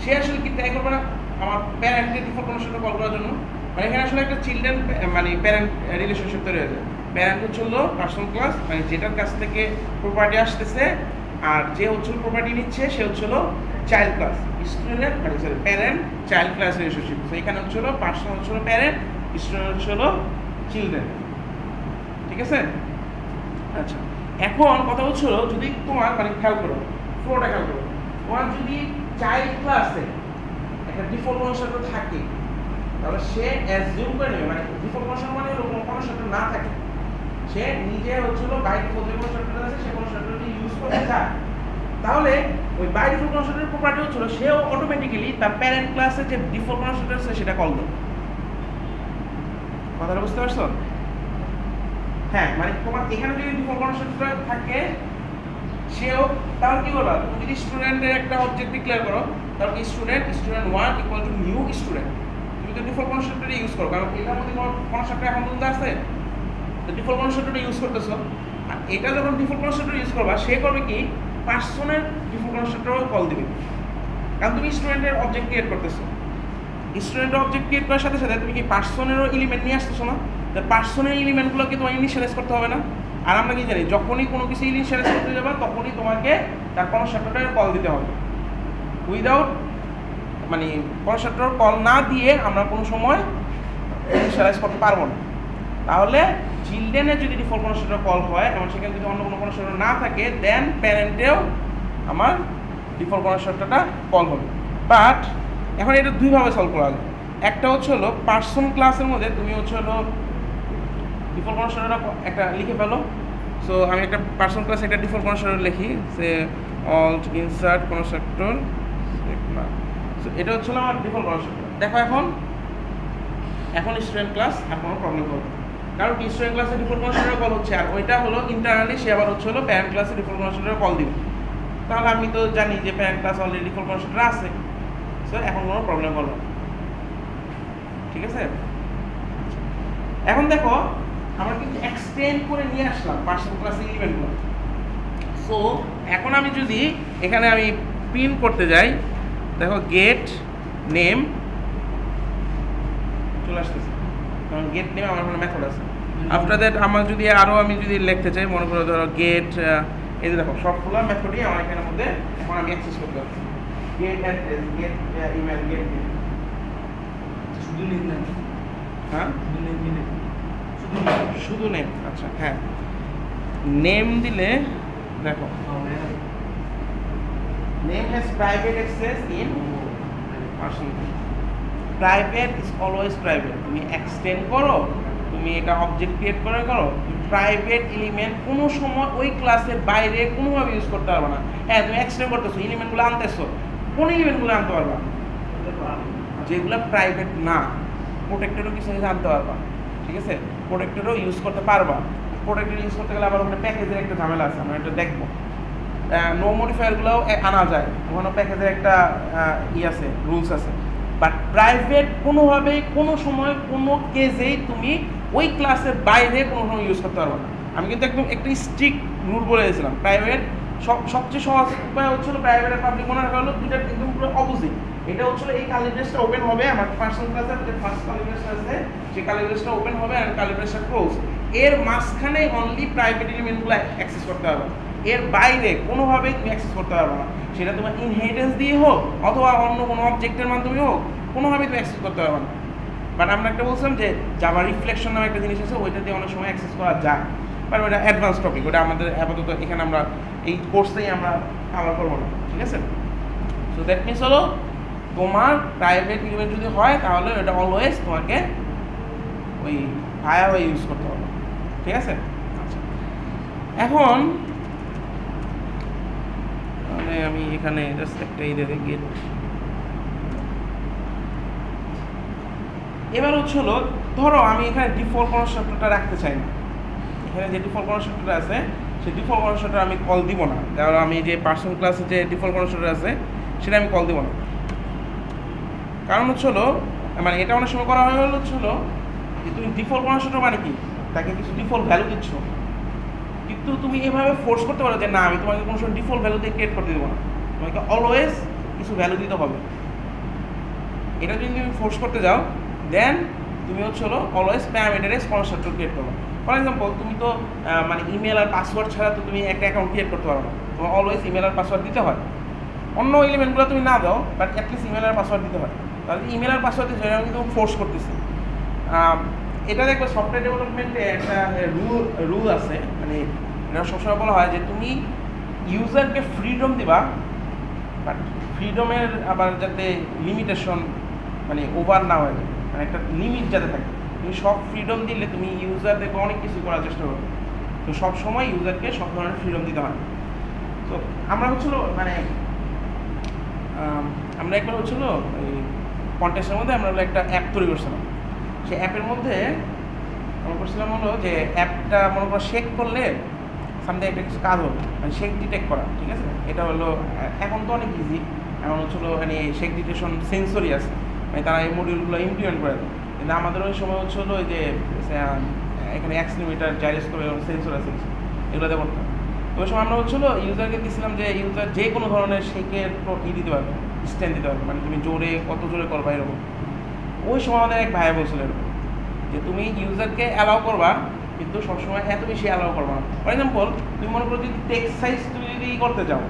Speaker 1: সে আসলে কি ট্রাই করবে না আমার প্যারেন্টকে ডিফল্ট কনস্ট্রাক্টর কল করার জন্য, মানে এখানে আসলে একটা চিলড্রেন মানে প্যারেন্ট রিলেশনশিপ তৈরি হয়ে যায়। প্যারেন্ট হচ্ছে হলো পার্সোনাল ক্লাস মানে যেটার কাছ থেকে প্রপার্টি আসতেছে, আর যে হচ্ছে প্রপার্টি নিচ্ছে সে হচ্ছে হলো চাইল্ড ক্লাস, স্টুডেন্ট মানে প্যারেন্ট চাইল্ড ক্লাস রিলেশনশিপ। তো এখানে হচ্ছে হলো পার্সোনাল হচ্ছে হলো প্যারেন্ট, স্টুডেন্ট হচ্ছে হলো চিলড্রেন, ঠিক আছে? আচ্ছা এখন কথা হচ্ছে হলো যদি তোমার মানে খেয়াল করো ফ্লোটা খেয়াল করো, তোমার যদি চাইল্ড ক্লাসে একটা ডিফল্ট কনস্ট্রাক্টর থাকে তাহলে সে অ্যাজিউম করে নেবে মানে ডিফল্ট কনস্ট্রাক্টর মানে হলো কোনো কনস্ট্রাক্টর না থাকে, সে নিজে হচ্ছে হলো বাই ডিফল্ট যে কনস্ট্রাক্টর আছে সে কনস্ট্রাক্টরটি ইউজ করতে চায়, তাহলে ওই বাই ডিফল্ট কনস্ট্রাক্টরের প্রপার্টি হচ্ছে হলো সেও অটোমেটিক্যালি তার প্যারেন্ট ক্লাসে যে ডিফল্ট কনস্ট্রাক্টর আছে সেটা কল দেবে। কথাটা বুঝতে পারছো? হ্যাঁ মানে তোমার এখানে যদি ডিফল্ট কনস্ট্রাক্টর থাকে সেও তাহলে কি করবা, তুমি যদি স্টুডেন্টের একটা অবজেক্ট ডিক্লেয়ার করো তাহলে কি student 1 equal to new student, তুমি তো ডিফল্ট কনস্ট্রাক্টরই ইউজ করো কারণ এটার মধ্যে কোনো কনস্ট্রাক্টর এখন পর্যন্ত আছে, তো ডিফল্ট কনস্ট্রাক্টরটা ইউজ করতেছো। আর এটা যখন ডিফল্ট কনস্ট্রাক্টর ইউজ করবা সে করবে কি পার্সনের ডিফল্ট কনস্ট্রাক্টরও কল দিবে, কারণ তুমি স্টুডেন্টের অবজেক্ট ক্রিয়েট করতেছো। স্টুডেন্টের অবজেক্ট ক্রিয়েট করার সাথে সাথে তুমি কি পার্সনেরও এলিমেন্ট নিয়ে আসতেছো না, তো পার্সনের এলিমেন্টগুলোকে তোমার ইনিশিয়ালাইজ করতে হবে না? আর আমরা কি জানি যখনই কোনো কিছু ইনিশিয়ালাইজ করতে যাবা তখনই তোমাকে তার কনস্ট্রাক্টরের কল দিতে হবে। উইদাউট মানে কনস্ট্রাক্টর কল না দিয়ে আমরা কোনো সময় ইনিশিয়ালাইজ করতে পারবো না। তাহলে চিলড্রেনের যদি ডিফল্ট কনস্ট্রাক্টর কল হয় এবং সেখানে যদি অন্য কোনো কনস্ট্রাক্টর না থাকে দেন প্যারেন্টেও আমার ডিফল্ট কনস্ট্রাক্টরটা কল হবে। বাট এখন এটা দুইভাবে সলভ করা যায়, একটা হচ্ছে হলো পার্সন ক্লাসের মধ্যে তুমি হচ্ছে হলো ডিফল্ট কনস্ট্রাক্টরটা একটা লিখে ফেলো, সো আমি একটা পার্সোনাল ক্লাসে একটা ডিফল্ট কনস্ট্রাক্টর লিখি, সে অল্ট ইনসার্ট কনস্ট্রাক্টর না। সো এটা হচ্ছে আমার ডিফল্ট কনস্ট্রাক্টর। দেখো এখন স্টুডেন্ট ক্লাস আর কোনো প্রবলেম হবে, কারণ স্টুডেন্ট ক্লাসে ডিফল্ট কনস্ট্রাক্টর কল হচ্ছে, আর ওইটা হলো ইন্টারনালি সে আবার হচ্ছে হলো প্যারেন্ট ক্লাসে ডিফল্ট কনস্ট্রাক্টর কল দিবে। তাহলে আমি তো জানি যে parent class already default constructor আছে, সো এখন কোনো প্রবলেম হবে না। ঠিক আছে, এখন দেখো আমরা কিন্তু এক্সটেন্ড করে নিয়ে আসলাম পার্সোনাল ক্লাসের ইলিমেন্টগুলো। সো এখন আমি যদি এখানে আমি প্রিন্ট করতে যাই, দেখো গেট নেম চলে আসতেছে, কারণ গেট নেম আমার কোনো মেথড আছে। আফটার দ্যাট আমার যদি আমি যদি লিখতে চাই, মনে করো ধরো গেট, এই যে দেখো সবগুলো মেথডই আমার এখানের মধ্যে এখন আমি অ্যাক্সেস করতে পারছি। Get address, get email, get name,
Speaker 2: শুধু নেম না,
Speaker 1: হ্যাঁ শুধু নেম। আচ্ছা হ্যাঁ, নেম দিলে দেখো name has private access in personal. Private is always private. তুমি এক্সটেন্ড করো, তুমি এটা অবজেক্ট ক্রিয়েট করো, প্রাইভেট এলিমেন্ট কোনো সময় ওই ক্লাসের বাইরে কোনোভাবে ইউজ করতে পারবে না। হ্যাঁ তুমি এক্সটেন্ড করতেছো, এলিমেন্টগুলো আনতেছো, কোন এলিমেন্টগুলো আনতে পারবা যেগুলো প্রাইভেট না। প্রোটেক্টেডও কিছু আনতে পারবা, ঠিক আছে, প্রোটেক্টেডও ইউজ করতে পারবা। প্রোটেক্টেড ইউজ করতে গেলে আবার ওখানে প্যাকেজের একটা ঝামেলা আছে, আমরা এটা দেখবো। নো মডিফায়ারগুলোও আনা যায়, ওখানে প্যাকেজের একটা আছে, রুলস আছে। বাট প্রাইভেট কোনোভাবেই কোনো সময় কোনো কেজেই তুমি ওই ক্লাসের বাইরে কোনো সময় ইউজ করতে পারবো না। আমি কিন্তু একদম একটা স্ট্রিক্ট রুল বলে দিয়েছিলাম। প্রাইভেট সবচেয়ে সহজ উপায় হচ্ছিল প্রাইভেট আর পাবলিক মনে রাখা হলো দুইটা একদম পুরো অপোজিট। এটা হচ্ছিল এই কালি ব্রেসটা ওপেন হবে, আমার পার্সোনাল ক্লাসের যে ফার্স্ট কালি ব্রেসটা আছে সেই কালি ব্রেসটা ওপেন হবে আর কালি ব্রেসটা ক্লোজ। এর মাঝখানে অনলি প্রাইভেট এলিমেন্টগুলো অ্যাক্সেস করতে হবে, এর বাইরে কোনোভাবেই তুমি অ্যাক্সেস করতে পারবে না। সেটা তোমার ইনহেরিটেন্স দিয়ে হোক অথবা অন্য কোনো অবজেক্টের মাধ্যমে হোক, কোনোভাবেই তুমি অ্যাক্সেস করতে পারবে না। বাট আমরা একটা বলছিলাম যে জাভা রিফ্লেকশন নামে একটা জিনিস আছে, ওইটা দিয়ে অনেক সময় অ্যাক্সেস করা যায়, বাট ওটা অ্যাডভান্স টপিক, ওটা আমাদের আপাতত এখানে আমরা এই কোর্সটাই আমরা কভার করবো না, ঠিক আছে। সো দ্যাট মিনস হলো তোমার প্রাইভেট এলিমেন্ট যদি হয় তাহলে এটা অলওয়েজ তোমাকে ওই ভায়া হয়ে ইউজ করতে হবে, ঠিক আছে। আচ্ছা এখন মানে আমি এখানে জাস্ট একটা গেট, এবার হচ্ছিল ধরো আমি এখানে ডিফল্ট কনস্ট্রাক্টরটা রাখতে চাই না, এখানে যে ডিফল্ট কনস্ট্রাক্টর আছে সেই ডিফল্ট কনস্ট্রাক্টর আমি কল দিব না, কারণ আমি যে পার্সোনাল ক্লাসে যে ডিফল্ট কনস্ট্রাক্টর আছে সেটা আমি কল দিব না। কারণ হচ্ছিল মানে এটা অনেক সময় করা হচ্ছিল যে তুমি ডিফল্ট কনস্ট্রাক্টর মানে কি, তাকে কিছু ডিফল্ট ভ্যালু দিচ্ছ, কিন্তু তুমি এভাবে ফোর্স করতে পারো যে না আমি তোমাকে কোনো সময় ডিফল্ট ভ্যালু দিয়ে ক্রিয়েট করতে দেবো না, তোমাকে অলওয়েজ কিছু ভ্যালু দিতে হবে। এটা যদি তুমি ফোর্স করতে যাও দেন তুমি হচ্ছিল অলওয়েজ প্যারামিটারাইজ কনস্ট্রাক্টর ক্রিয়েট করো। ফর এক্সাম্পল তুমি তো মানে ইমেল আর পাসওয়ার্ড ছাড়া তো তুমি একটা অ্যাকাউন্ট ক্রিয়েট করতে পারো না, তোমার অলওয়েজ ইমেল আর পাসওয়ার্ড দিতে হয়। অন্য এলিমেন্টগুলো তুমি না দাও, বাট অ্যাটলিস্ট ইমেল আর পাসওয়ার্ড দিতে হয়। তাহলে ইমেল আর পাসওয়ার্ড দিতে আমি কিন্তু ফোর্স করতেছি। এটা দেখবে সফটওয়্যার ডেভেলপমেন্টে একটা রুল আছে, মানে এটা সবসময় বলা হয় যে তুমি ইউজারকে ফ্রিডম দিবা, বাট ফ্রিডমের আবার যাতে লিমিটেশন মানে ওভার না হয়ে যায়, মানে একটা লিমিট যাতে থাকে। তুমি সব ফ্রিডম দিলে তুমি ইউজারদেরকে অনেক কিছু করার চেষ্টা করবে, তো সব সময় ইউজারকে সব ধরনের ফ্রিডম দিতে হয়। তো আমরা হচ্ছিল মানে আমরা একবার হচ্ছিল এই কন্টেস্টের মধ্যে আমরা একটা অ্যাপ তৈরি করছিলাম। সেই অ্যাপের মধ্যে আমরা করছিলাম হলো যে অ্যাপটা মনে করো শেক করলে সামনে একটা কিছু কাজ হবে, মানে শেক ডিটেক্ট করা, ঠিক আছে। এটা হলো এখন তো অনেক ইজি, এখন হচ্ছিলো মানে শেক ডিটেকশন সেন্সরই আছে, মানে তারা এই মডিউলগুলো ইমপ্লিমেন্ট করে দেয়। কিন্তু আমাদের ওই সময় হচ্ছিলো ওই যে এখানে অ্যাক্সিলোমিটার জাইরোস্কোপ এবং সেন্সর আছে এগুলোতে করতাম। তো ওই সময় আমরা হচ্ছিলো ইউজারকে দিয়েছিলাম যে ইউজার যে কোনো ধরনের শেকের দিতে পারবে, স্ট্যান্ড দিতে পারবে, মানে তুমি জোরে কত জোরে করবা এরকম। ওই সময় আমাদের এক ভাইয়া বলছিল এরকম যে তুমি ইউজারকে অ্যালাউ করবা কিন্তু সবসময় এত বেশি অ্যালাউ করবা না। ফর এক্সাম্পল তুমি মনে করো যদি টেক্সট সাইজ তুমি যদি করতে চাও,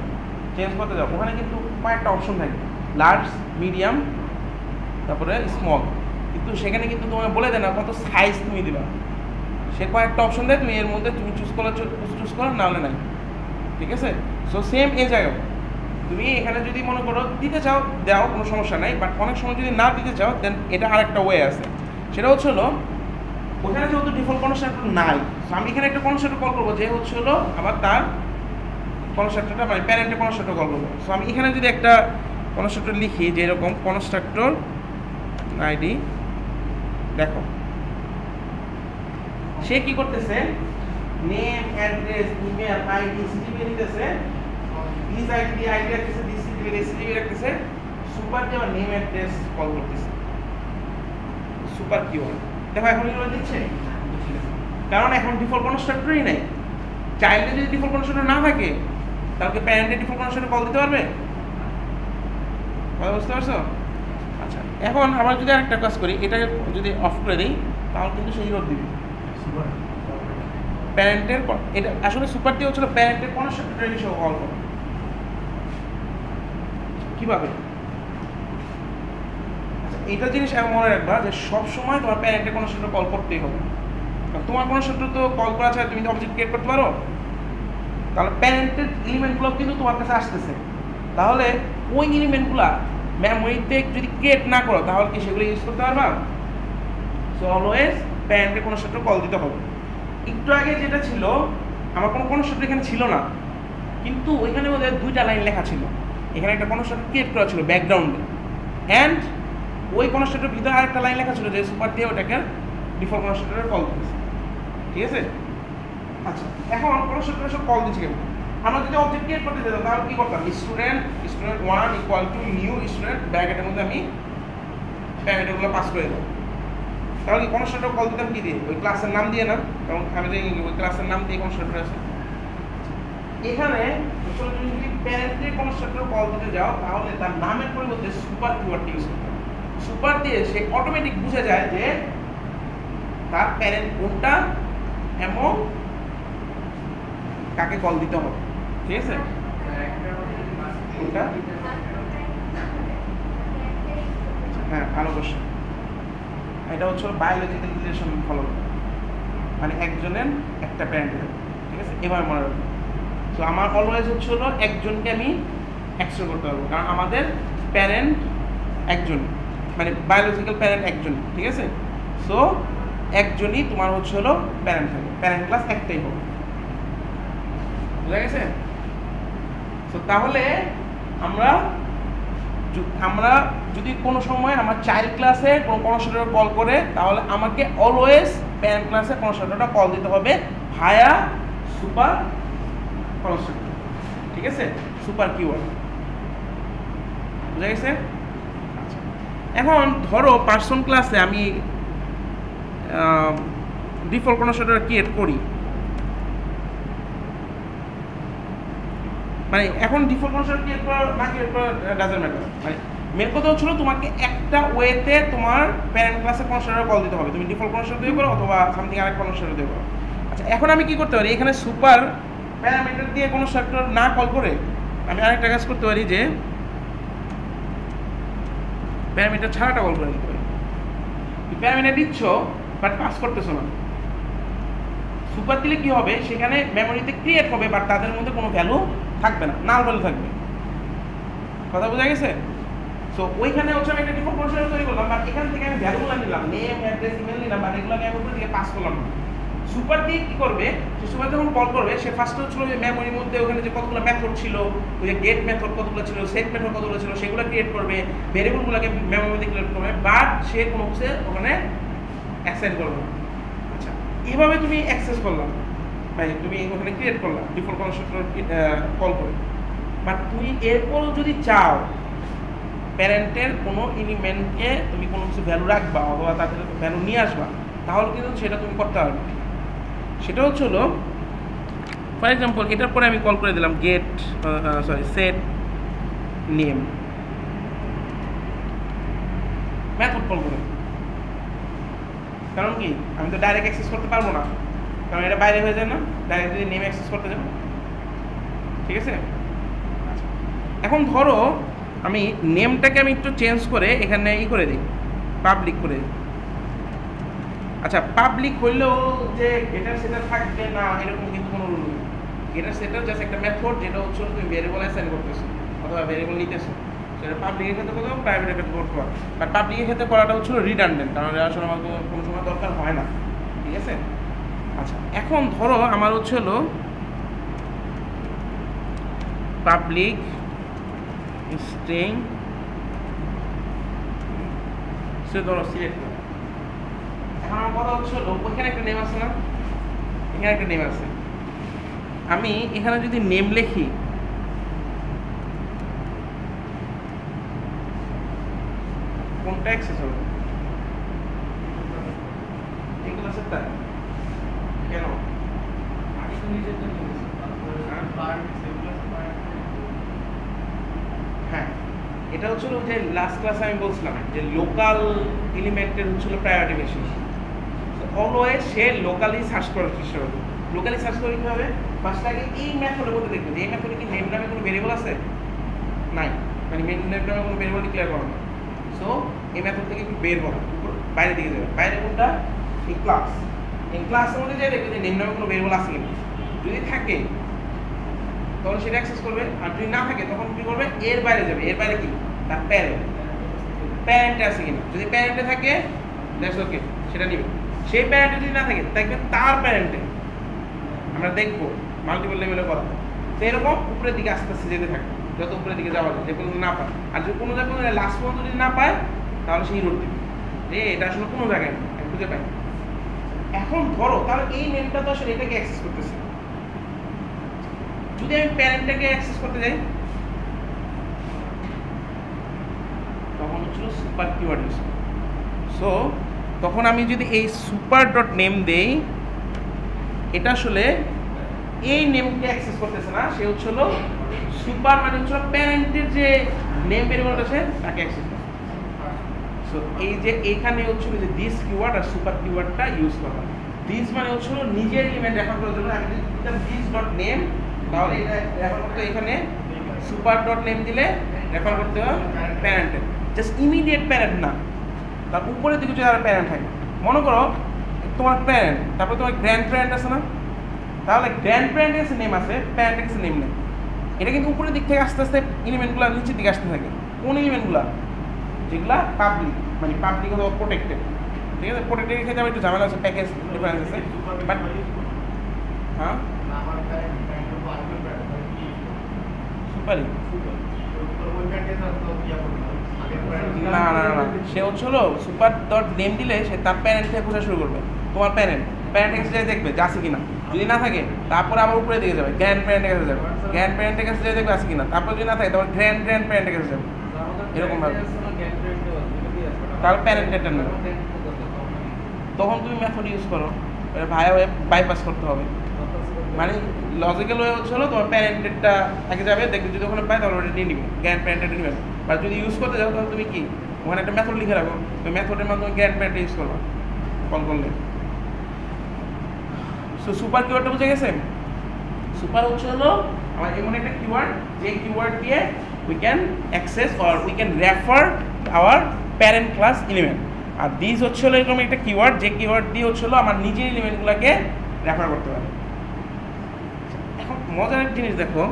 Speaker 1: চেঞ্জ করতে চাও, ওখানে কিন্তু কয়েকটা অপশন থাকে, লার্জ, মিডিয়াম, তারপরে স্মল, কিন্তু সেখানে কিন্তু তোমাকে বলে দেয় না কত সাইজ তুমি দিবা, সে কয়েকটা অপশন দেয়, তুমি এর মধ্যে তুমি চুজ করো না হলে নাই, ঠিক আছে। সো সেম এই জায়গায় তুমি এখানে যদি মনে করো দিতে চাও দাও, কোনো সমস্যা নাই, বাট অনেক সময় যদি না দিতে চাও দেন এটা আরেকটা ওয়ে আছে, সেটা হচ্ছিল ওখানে যেহেতু ডিফল্ট কনস্ট্রাক্টর নাই, তো আমি এখানে একটা কনস্ট্রাক্টর কল করবো যে হচ্ছে হলো আবার তার কনস্ট্রাক্টরটা মানে প্যারেন্টের কনস্ট্রাক্টর কল করবো। সো আমি এখানে যদি একটা কনস্ট্রাক্টর লিখি যে এরকম কনস্ট্রাক্টর আইডি, দেখো সে কি করতেছে, name, address, email, ID, CTV নিতেছে, দিস আইডি আইডি রাখতেছে, দিস সিটিভি রাখতেছে, সুপার দিয়ে নেম অ্যাড্রেস কল করতেছে, সুপার কিওয়ার্ড। দেখো এখন এগুলো দিচ্ছে, কারণ এখন ডিফল্ট কনস্ট্রাক্টরই নাই। চাইল্ডে যদি ডিফল্ট কনস্ট্রাক্টর না থাকে তাহলে প্যারেন্টের ডিফল্ট কনস্ট্রাক্টর কল দিতে পারবে? কথা বুঝতে পারছো? আচ্ছা, এখন আমরা যদি আরেকটা কাজ করি, এটাকে যদি অফ করে দিই তাহলে কিন্তু সেই রোড দিবে প্যারেন্টের। এটা আসলে সুপার দিয়ে হচ্ছিল প্যারেন্টের কনস্ট্রাক্টর হিসেবে কল করো। কিভাবে? এটা জিনিস এমন মনে রাখবা যে সবসময় তোমার প্যারেন্টের কনস্ট্রাক্টর কল করতেই হবে। তোমার কনস্ট্রাক্টর তো কল করা ছাড়া তুমি অবজেক্ট ক্রিয়েট করতে পারো? তাহলে প্যারেন্টের এলিমেন্টগুলো কিন্তু তোমার কাছে আসতেছে, তাহলে ওই এলিমেন্টগুলো মেমোরিতে যদি ক্রিয়েট না করো তাহলে কি সেগুলো ইউজ করতে পারবা? সো অলওয়েজ প্যারেন্টের কনস্ট্রাক্টর কল দিতে হবে। একটু আগে যেটা ছিল, আমার কোনো কনস্ট্রাক্টর এখানে ছিল না, কিন্তু ওইখানে ওদের দুইটা লাইন লেখা ছিল, এখানে একটা কনস্ট্রাক্টর ক্রিয়েট করা ছিল ব্যাকগ্রাউন্ডে, অ্যান্ড ওই কনস্ট্রাক্টর ভিতরে আরেকটা লাইন লেখা ছিল যে সুপার দিয়ে ওটাকে ডিফল্ট কনস্ট্রাক্টরে কল দিতেছে। ঠিক আছে? আচ্ছা, এখন কনস্ট্রাক্টর সব কল দিচ্ছে কেন? আমরা যদি অবজেক্ট ক্রিয়েট করতে যেতাম তাহলে কি করতাম? Student 1 equal to new student, ব্র্যাকেটের মধ্যে আমি প্যারামিটারগুলো পাস করে দেবো। তাহলে কি কনস্ট্রাক্টর কল দিতাম কি দিয়ে? ওই ক্লাসের নাম দিয়ে না, কারণ আমি জানি ওই ক্লাসের নাম দিয়ে কনস্ট্রাক্টর আছে। এখানে তুমি যদি প্যারেন্টের কনস্ট্রাক্টর কল দিতে যাও তাহলে তার নামের পরিবর্তে সুপার কিওয়ার্ড ইউজ করতে হবে। সুপার দিয়ে সে অটোমেটিক বুঝে যায় যে তার প্যারেন্ট কোনটা এবং কাকে কল দিতে হবে। ঠিক আছে? কোনটা? হ্যাঁ, ভালো কোশ্চেন। এটা হচ্ছে বায়োলজিক্যাল রিলেশন ফলো, মানে একজনের একটা প্যারেন্টের। ঠিক আছে? এবার মনে রাখবো। তো আমার অলওয়েজ হচ্ছে হলো একজনকে আমি এক্সট্রা করতে পারবো, কারণ আমাদের প্যারেন্ট একজন, মানে বায়োলজিক্যাল প্যারেন্ট একজন। ঠিক আছে? সো একজনই তোমার হচ্ছে হলো প্যারেন্ট হবে, প্যারেন্ট ক্লাস একটাই হবে। বুঝা গেছে? তো তাহলে আমরা যদি কোনো সময় আমার চাইল্ড ক্লাসে কোনো কনস্ট্রাক্টর কল করে তাহলে আমাকে অলওয়েজ প্যারেন্ট ক্লাসে কনস্ট্রাক্টরটা কল দিতে হবে ভায়া সুপার কনস্ট্রাক্টর। ঠিক আছে? Super keyword. বুঝা গেছে? আচ্ছা, এখন ধরো পার্সন ক্লাসে আমি ডিফল্ট কনস্ট্রাক্টর ক্রিয়েট করি, মানে এখন ডিফল্ট কনস্ট্রাক্টর ক্রিয়েট করা না ক্রিয়েট করা ডাজন্ট ম্যাটার। মানে মেন কথা হচ্ছিল তোমাকে একটা ওয়েতে তোমার প্যারেন্ট ক্লাসে কনস্ট্রাক্টর কল দিতে হবে। তুমি ডিফল্ট কনস্ট্রাক্টর দিয়ে করো অথবা সামথিং আরেক কনস্ট্রাক্টর দিয়ে করো। আচ্ছা, এখন আমি কি করতে পারি? এখানে সুপার প্যারামিটার দিয়ে কনস্ট্রাক্টর না কল করে আমি আরেকটা কাজ করতে পারি যে প্যারামিটার ছাড়াটা কল করে দিতে পারি। প্যারামিটার দিচ্ছ বাট পাস করতেছো না। সুপার দিলে কি হবে? সেখানে মেমোরিতে ক্রিয়েট হবে বাট তাদের মধ্যে কোনো ভ্যালু থাকবে না, নাল ভ্যালু থাকবে। কথা বোঝা গেছে? সো ওইখানে হচ্ছে আমি একটা ডিফল্ট কনস্ট্রাক্টর তৈরি করলাম, বাট এখান থেকে আমি ভ্যালুগুলো নিলাম, নেম, অ্যাড্রেস, ইমেল নিলাম, বাট এগুলোকে আমি উপর দিকে পাস করলাম না। সুপার দিয়ে কি করবে? সে সুপার যখন কল করবে সে ফার্স্টে হচ্ছিল যে মেমোরির মধ্যে ওখানে যে কতগুলো মেথড ছিল, ওই যে গেট মেথড কতগুলো ছিল, সেট মেথড কতগুলো ছিল, সেগুলো ক্রিয়েট করবে, ভেরিয়েবলগুলোকে মেমোরির মধ্যে ক্রিয়েট করবে, বাট সে কোনো কিছু ওখানে অ্যাসাইন করবে না। আচ্ছা, এভাবে তুমি অ্যাক্সেস করলাম, ভাই তুমি ওখানে ক্রিয়েট করলাম ডিফল্ট কনস্ট্রাক্টর কল করে, বাট তুমি এরপরও যদি চাও প্যারেন্টের কোনো এলিমেন্টকে তুমি কোনো কিছু ভ্যালু রাখবা অথবা তাদের ভ্যালু নিয়ে আসবা, তাহলে কিন্তু সেটা তুমি করতে পারবে। সেটা হচ্ছে হলো ফর এক্সাম্পল এটার পরে আমি কল করে দিলাম get set name method call করে। কারণ কি? আমি তো ডাইরেক্ট অ্যাক্সেস করতে পারবো না, কারণ এটা বাইরে হয়ে যায় না ডাইরেক্ট যদি নেম অ্যাক্সেস করতে যাবো। ঠিক আছে? এখন ধরো আমি নেমটাকে আমি একটু চেঞ্জ করে এখানে করে দিই, পাবলিক করে দিই। আচ্ছা, পাবলিক হইলেও যে গেটার সেটার থাকবে না এরকম কিন্তু কোনো রুল নেই। গেটার সেটার জাস্ট একটা মেথড যেটা হচ্ছে তুমি ভেরিয়েবল অ্যাসাইন করতেছো অথবা ভেরিয়েবল নিতেছো, সেটা পাবলিকের ক্ষেত্রে করতে হবে, প্রাইভেটের ক্ষেত্রে করতে পারো। বাট পাবলিকের ক্ষেত্রে করাটা হচ্ছে রিডান্ডেন্ট, কারণ আসলে আমার কোনো সময় দরকার হয় না। ঠিক আছে? আচ্ছা, এখন ধরো আমার হচ্ছে হলো পাবলিক স্ট্রিং, সে ধরো সিলেক্ট করো। এখন আমার কথা হচ্ছে হলো ওইখানে একটা নেম আছে না, এখানে একটা নেম আছে, আমি এখানে যদি নেম লিখি, কোনটা অ্যাক্সেস হবে? এই ক্লাসেরটা কেন?
Speaker 2: আগে তো নিজের জন্য
Speaker 1: হ্যাঁ, এটা হচ্ছিল যে লাস্ট ক্লাসে আমি বলছিলাম যে লোকাল এলিমেন্টের হচ্ছিল প্রায়োরিটি বেশি। অলওয়েজ সে লোকালি সার্চ করার চেষ্টা করবে। লোকালি সার্চ করে কীভাবে? ফার্স্ট আগে এই মেথডের মধ্যে দেখবে যে এই মেথডে কি নেম নামে কোনো ভেরিয়েবল আছে? নাই, মানে নেম নামে কোনো ভেরিয়েবল ডিক্লেয়ার করা না। সো এই মেথড থেকে একটু বের হবে, বাইরের দিকে যাবে। বাইরে কোনটা? এই ক্লাস। এই ক্লাসের মধ্যে যাই দেখবে যে নেম নামে কোনো ভেরিয়েবল আছে কিনা। যদি থাকে তখন সেটা অ্যাক্সেস করবে, আর যদি না থাকে তখন কি করবে? এর বাইরে যাবে। এর বাইরে কি? তার প্যারেন্ট। প্যারেন্টে আছে কিনা, যদি প্যারেন্টে থাকে দ্যাটস ওকে, সেটা নিবে। সেই প্যারেন্টে যদি না থাকে দেখবে তার প্যারেন্টে, আমরা দেখবো মাল্টিপল লেভেলে করা। তো এরকম উপরের দিকে আস্তে আস্তে যেতে থাকে, যত উপরের দিকে যাওয়া যায়, যে কোনো না পায়। আর যদি কোনো জায়গায় লাস্ট পর্যন্ত যদি না পায় তাহলে সেই রোড দিবে যে এটা আসলে কোনো জায়গায় নেই, আমি খুঁজে পাই। এখন ধরো তাহলে এই নেমটা তো আসলে এটাকে অ্যাক্সেস করতেছে। যদি আমি প্যারেন্টটাকে অ্যাক্সেস করতে যাই তখন হচ্ছিল সুপার কিওয়ার্ড ইউজ। সো তখন আমি যদি এই সুপার ডট নেম দেই, এটা আসলে এই নেমকে অ্যাক্সেস করতেছে না, সে হচ্ছিল সুপার মানে হচ্ছিল প্যারেন্টের যে নেম ভেরিয়েবলটা আছে তাকে অ্যাক্সেস করছে। সো এই যে এইখানে হচ্ছিল যে দিস কিওয়ার্ড আর সুপার কিওয়ার্ডটা ইউজ করা হয়। দিস মানে হচ্ছিল নিজের এলিমেন্ট রেফার করার জন্য। আমি যদি দিতাম দিস ডট নেম, তাহলে এটা রেফার করতে এখানে সুপার ডট নেম দিলে রেফার করতে হয় প্যারেন্টের, জাস্ট ইমিডিয়েট প্যারেন্ট না, তার উপরের দিকে যদি আর প্যারেন্ট থাকে। মনে করো তোমার প্যারেন্ট, তারপরে তোমার গ্র্যান্ড প্যারেন্ট আছে না, তাহলে গ্র্যান্ড প্যারেন্টের কাছে নেম আছে, প্যারেন্টের কাছে নেম নেই। এটা কিন্তু উপরের দিক থেকে আস্তে আস্তে এলিমেন্টগুলো নিচের দিকে আসতে থাকে। কোন এলিমেন্টগুলো? যেগুলা পাবলিক, মানে পাবলিক অথবা প্রোটেক্টেড। ঠিক আছে, প্রোটেক্টেডের ক্ষেত্রে আমার একটু ঝামেলা আছে, প্যাকেজ ডিফারেন্স আছে। বাট হ্যাঁ, সুপারই না না না, সে হচ্ছিল সুপার ডট নেম দিলে সে তার প্যারেন্ট থেকে খোঁজা শুরু করবে। তোমার প্যারেন্টের কাছে যাই দেখবে যে আছে কিনা, যদি না থাকে তারপরে আবার উপরে দিকে যাবে, গ্র্যান্ড প্যারেন্টের কাছে যাবে, গ্র্যান্ড প্যারেন্টের কাছে যাই দেখবে আছে কিনা, তারপর যদি না থাকে তারপর গ্র্যান্ড প্যারেন্টের কাছে যাবে, এরকম ভাবে। তাহলে প্যারেন্টেরটা নেবে, তখন তুমি মেথড ইউজ করো, ভাইয়া বাইপাস করতে হবে। মানে লজিক্যাল ওয়ে হচ্ছে হলো তোমার প্যারেন্টেরটা আগে যাবে, দেখবে যদি ওখানে পায় তাহলে ওটা নিয়ে নিবে, গ্র্যান্ড প্যারেন্টেরটা নিবে। বা যদি ইউজ করতে যাও তাহলে তুমি কি ওখানে একটা মেথড লিখে রাখো, ওই মেথডের মাধ্যমে গ্র্যান্ড প্যারেন্ট ইউজ করবা কল করলে। সো সুপার কিওয়ার্ডটা বুঝে গেছে? সুপার হচ্ছে হলো আমার এমন একটা কিওয়ার্ড যে কিওয়ার্ড দিয়ে we can access or we can refer our parent class element. আর দিস হচ্ছে হলো এরকম একটা কিওয়ার্ড যে কিওয়ার্ড দিয়ে হচ্ছে হলো আমার নিজের এলিমেন্টগুলোকে রেফার করতে পারে। এখন মজার একটা জিনিস দেখো,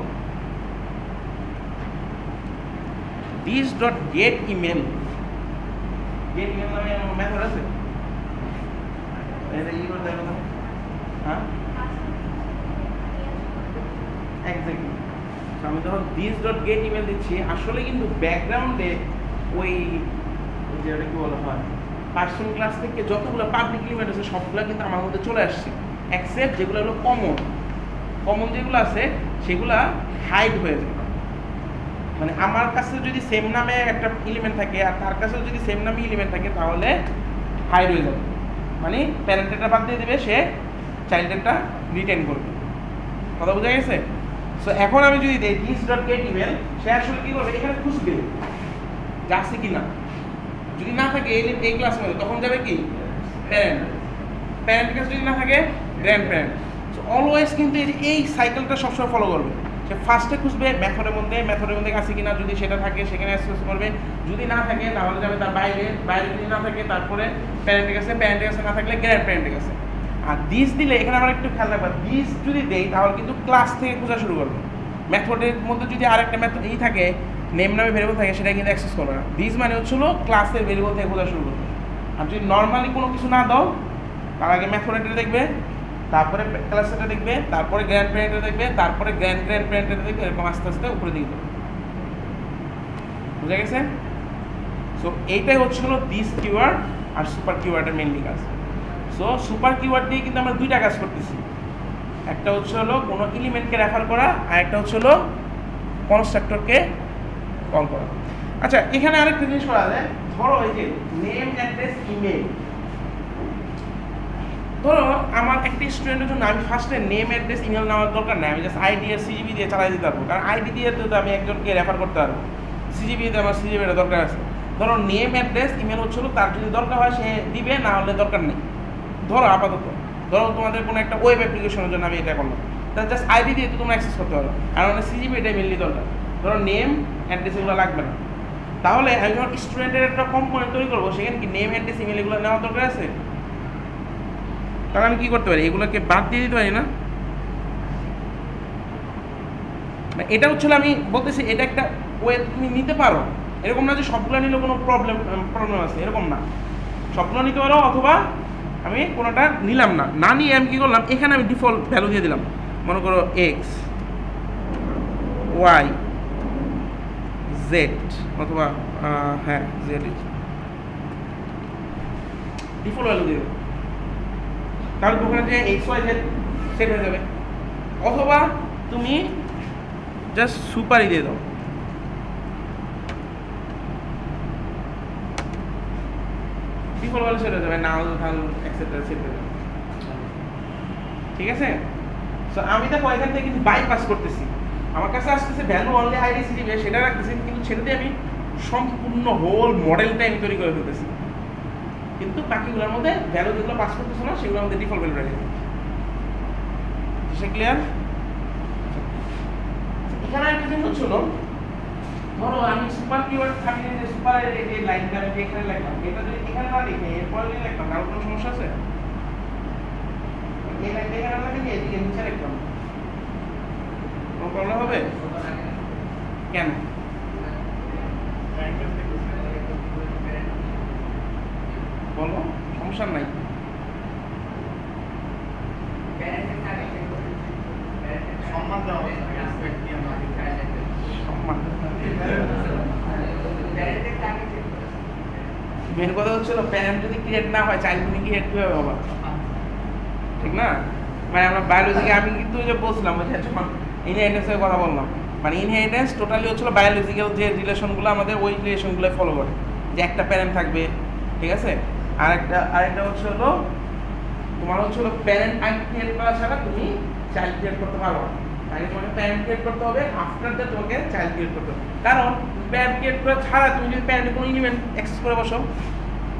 Speaker 1: this dot get email, get email নামে মেথড আছে, এটা ইউজ দেখো তো। হ্যাঁ এক্স্যাক্টলি, আমি যখন দিস ডট গেট ইমেল দিচ্ছি আসলে কিন্তু ব্যাকগ্রাউন্ডে ওই যেটা কি বলা হয় পার্সন ক্লাস থেকে যতগুলো পাবলিক এলিমেন্ট আছে সবগুলো কিন্তু আমার মধ্যে চলে আসছে, এক্সেপ্ট যেগুলো হলো কমন যেগুলো আছে সেগুলা হাইড হয়ে যায়। মানে আমার কাছে যদি সেম নামে একটা এলিমেন্ট থাকে আর তার কাছেও যদি সেম নামে এলিমেন্ট থাকে তাহলে হাইড হয়ে যাবে, মানে প্যারেন্টেরটা বাদ দিয়ে দেবে, সে চাইল্ডেরটা রিটেন করবে। কথা বোঝা গেছে? সো এখন আমি যদি দিই দিস ডট গেট ইমেল, সে আসলে কি করবে এখানে খুঁজবে যে আছে কি না, যদি না থাকে এই ক্লাসের মধ্যে তখন যাবে কি প্যারেন্টের কাছে, যদি না থাকে গ্র্যান্ড প্যারেন্ট। সো অলওয়েজ কিন্তু এই সাইকেলটা সবসময় ফলো করবে। সে ফার্স্টে খুঁজবে মেথডের মধ্যে আছে কিনা, যদি সেটা থাকে সেখানে অ্যাক্সেস করবে, যদি না থাকে তাহলে যাবে তার বাইরে যদি না থাকে তারপরে প্যারেন্টের কাছে না থাকলে গ্র্যান্ড প্যারেন্টের কাছে। আর দিস দিলে এখানে আমার একটু খেয়াল রাখবা, দিস যদি দেই তাহলে কিন্তু ক্লাস থেকে খোঁজা শুরু করবে। মেথডের মধ্যে যদি আরেকটা মেথড থাকে, নেম নামে ভেরিয়েবল থাকে, সেটা কিন্তু অ্যাক্সেস করবে না। দিস মানে হচ্ছিল ক্লাসের ভেরিয়েবল থেকে খোঁজা শুরু করবে। আর যদি নর্মালি কোনো কিছু না দাও তার আগে ম্যাথমেটিক্স দেখবে, তারপরে ক্লাসটা দেখবে, তারপরে গ্র্যান্ড প্যারেন্টটা দেখবে, তারপরে গ্র্যান্ড প্যারেন্টটা দেখবে, এরকম আস্তে আস্তে উপরে দিকে যাবে। বুঝা গেছে? সো এইটাই হচ্ছিল দিস কিওয়ার্ড আর সুপার কিওয়ার্ডের মেইনলি কাজ। সো সুপার কিওয়ার্ড দিয়ে কিন্তু আমরা দুইটা কাজ করতেছি, একটা হচ্ছে হলো কোনো এলিমেন্টকে রেফার করা, আর একটা হচ্ছে হলো কনস্ট্রাক্টরকে কল করা। আচ্ছা, এখানে আরেকটা জিনিস করা যায়, ধরো এই যে নেম, অ্যাড্রেস, ইমেল। ধরো আমার একটা স্টুডেন্টের জন্য আমি ফার্স্টে নেম, অ্যাড্রেস, ইমেল নেওয়ার দরকার নেই, আমি জাস্ট আইডি আর সিজিবি দিয়ে চালাই দিতে পারবো, কারণ আইডি দিয়ে তো আমি একজনকে রেফার করতে পারবো, সিজিবিতে আমার সিজিবিটা দরকার আছে। ধরো নেম, অ্যাড্রেস, ইমেল হচ্ছিল তার যদি দরকার হয় সে দিবে, না হলে দরকার নেই। ধরো আপাতত ধরো তোমাদের কোনো একটা ওয়েব অ্যাপ্লিকেশনের জন্য আমি এটা করলাম, তাহলে জাস্ট আইডি দিয়ে তো তোমরা অ্যাক্সেস করতে পারো, আর মানে সিজিবি এটাই মেনলি দরকার। ধরো নেম, অ্যাড্রেস এগুলো লাগবে না। তাহলে আমি যখন স্টুডেন্টের একটা কম্পোনেন্ট তৈরি করবো, সেখানে কি নেম, অ্যাড্রেস, ইমেল এগুলো নেওয়ার দরকার আছে? তাহলে আমি কি করতে পারি, এগুলোকে বাদ দিয়ে দিতে পারি না? এটা হচ্ছে আমি বলতেছি এটা একটা ওয়ে তুমি নিতে পারো, এরকম না যে সবগুলো নিলে কোনো প্রবলেম আছে, এরকম না। সবগুলো নিতে পারো, অথবা আমি কোনোটা নিলাম না, না নিয়ে আমি কী করলাম, এখানে আমি ডিফল্ট ভ্যালু দিয়ে দিলাম, মনে করো এক্স, ওয়াই, জেড, অথবা হ্যাঁ জেড, ডিফল্ট ভ্যালু দিয়ে দেবো। তাহলে ওখানে যে এক্স ওয়াই জেড সেট হয়ে যাবে। অথবা তুমি জাস্ট সুপারই দিয়ে দাও, ডিফল্ট ভ্যালু সেট হয়ে যাবে, নাল ভাল এক্সেট্রা সেট হয়ে যাবে। ঠিক আছে? সো আমি দেখো এখান থেকে কিন্তু বাইপাস করতেছি, আমার কাছে আসতেছে ভ্যালু অনলি আইডি সিজিবি, সেটা রাখতেছি, কিন্তু সেটা দিয়ে আমি সম্পূর্ণ হোল মডেলটা আমি তৈরি করে ফেলতেছি, কিন্তু বাকিগুলোর মধ্যে ভ্যালু যেগুলো পাস করতেছে না সেগুলোর মধ্যে ডিফল্ট ভ্যালু রেখে দিচ্ছি। সে ক্লিয়ার? এখানে একটা জিনিস হচ্ছিল, ধরো আমি সুপার কিওয়ার্ড থাকি, যে সুপার এই লাইনটা আমি এখানে লিখলাম, এটা যদি এখানে না লিখে এরপর লিখলাম, কারো কোনো সমস্যা আছে? এই লাইনটা এখানে না লিখে এদিকে নিচে লিখলাম, কোনো প্রবলেম হবে? কেন? বলো, সমস্যা নাই।
Speaker 2: সম্মান দেওয়া হবে,
Speaker 1: সম্মান। মেন কথা হচ্ছিল প্যারেন্ট যদি ক্রিয়েট না হয়, চাইল্ড তুমি ক্রিয়েট কিভাবে হবে? ঠিক না? মানে আমরা বায়োলজিকে, আমি কিন্তু যে বলছিলাম যখন ইনহেরিটেন্সের কথা বললাম, মানে ইনহেরিটেন্স টোটালি হচ্ছিল বায়োলজিক্যাল যে রিলেশনগুলো আমাদের, ওই রিলেশনগুলো ফলো করে, যে একটা প্যারেন্ট থাকবে, ঠিক আছে? আরেকটা হচ্ছে হলো তোমার হচ্ছে হলো প্যারেন্ট ক্রিয়েট করা ছাড়া তুমি চাইল্ড ক্রিয়েট করতে পারো না। আগে তোমাকে প্যারেন্ট ক্রিয়েট করতে হবে, আফটার দ্যাট তোমাকে চাইল্ড ক্রিয়েট করতে হবে। কারণ প্যারেন্ট ক্রিয়েট করা ছাড়া তুমি যদি প্যারেন্টের কোনো এলিমেন্ট অ্যাক্সেস করে বসো,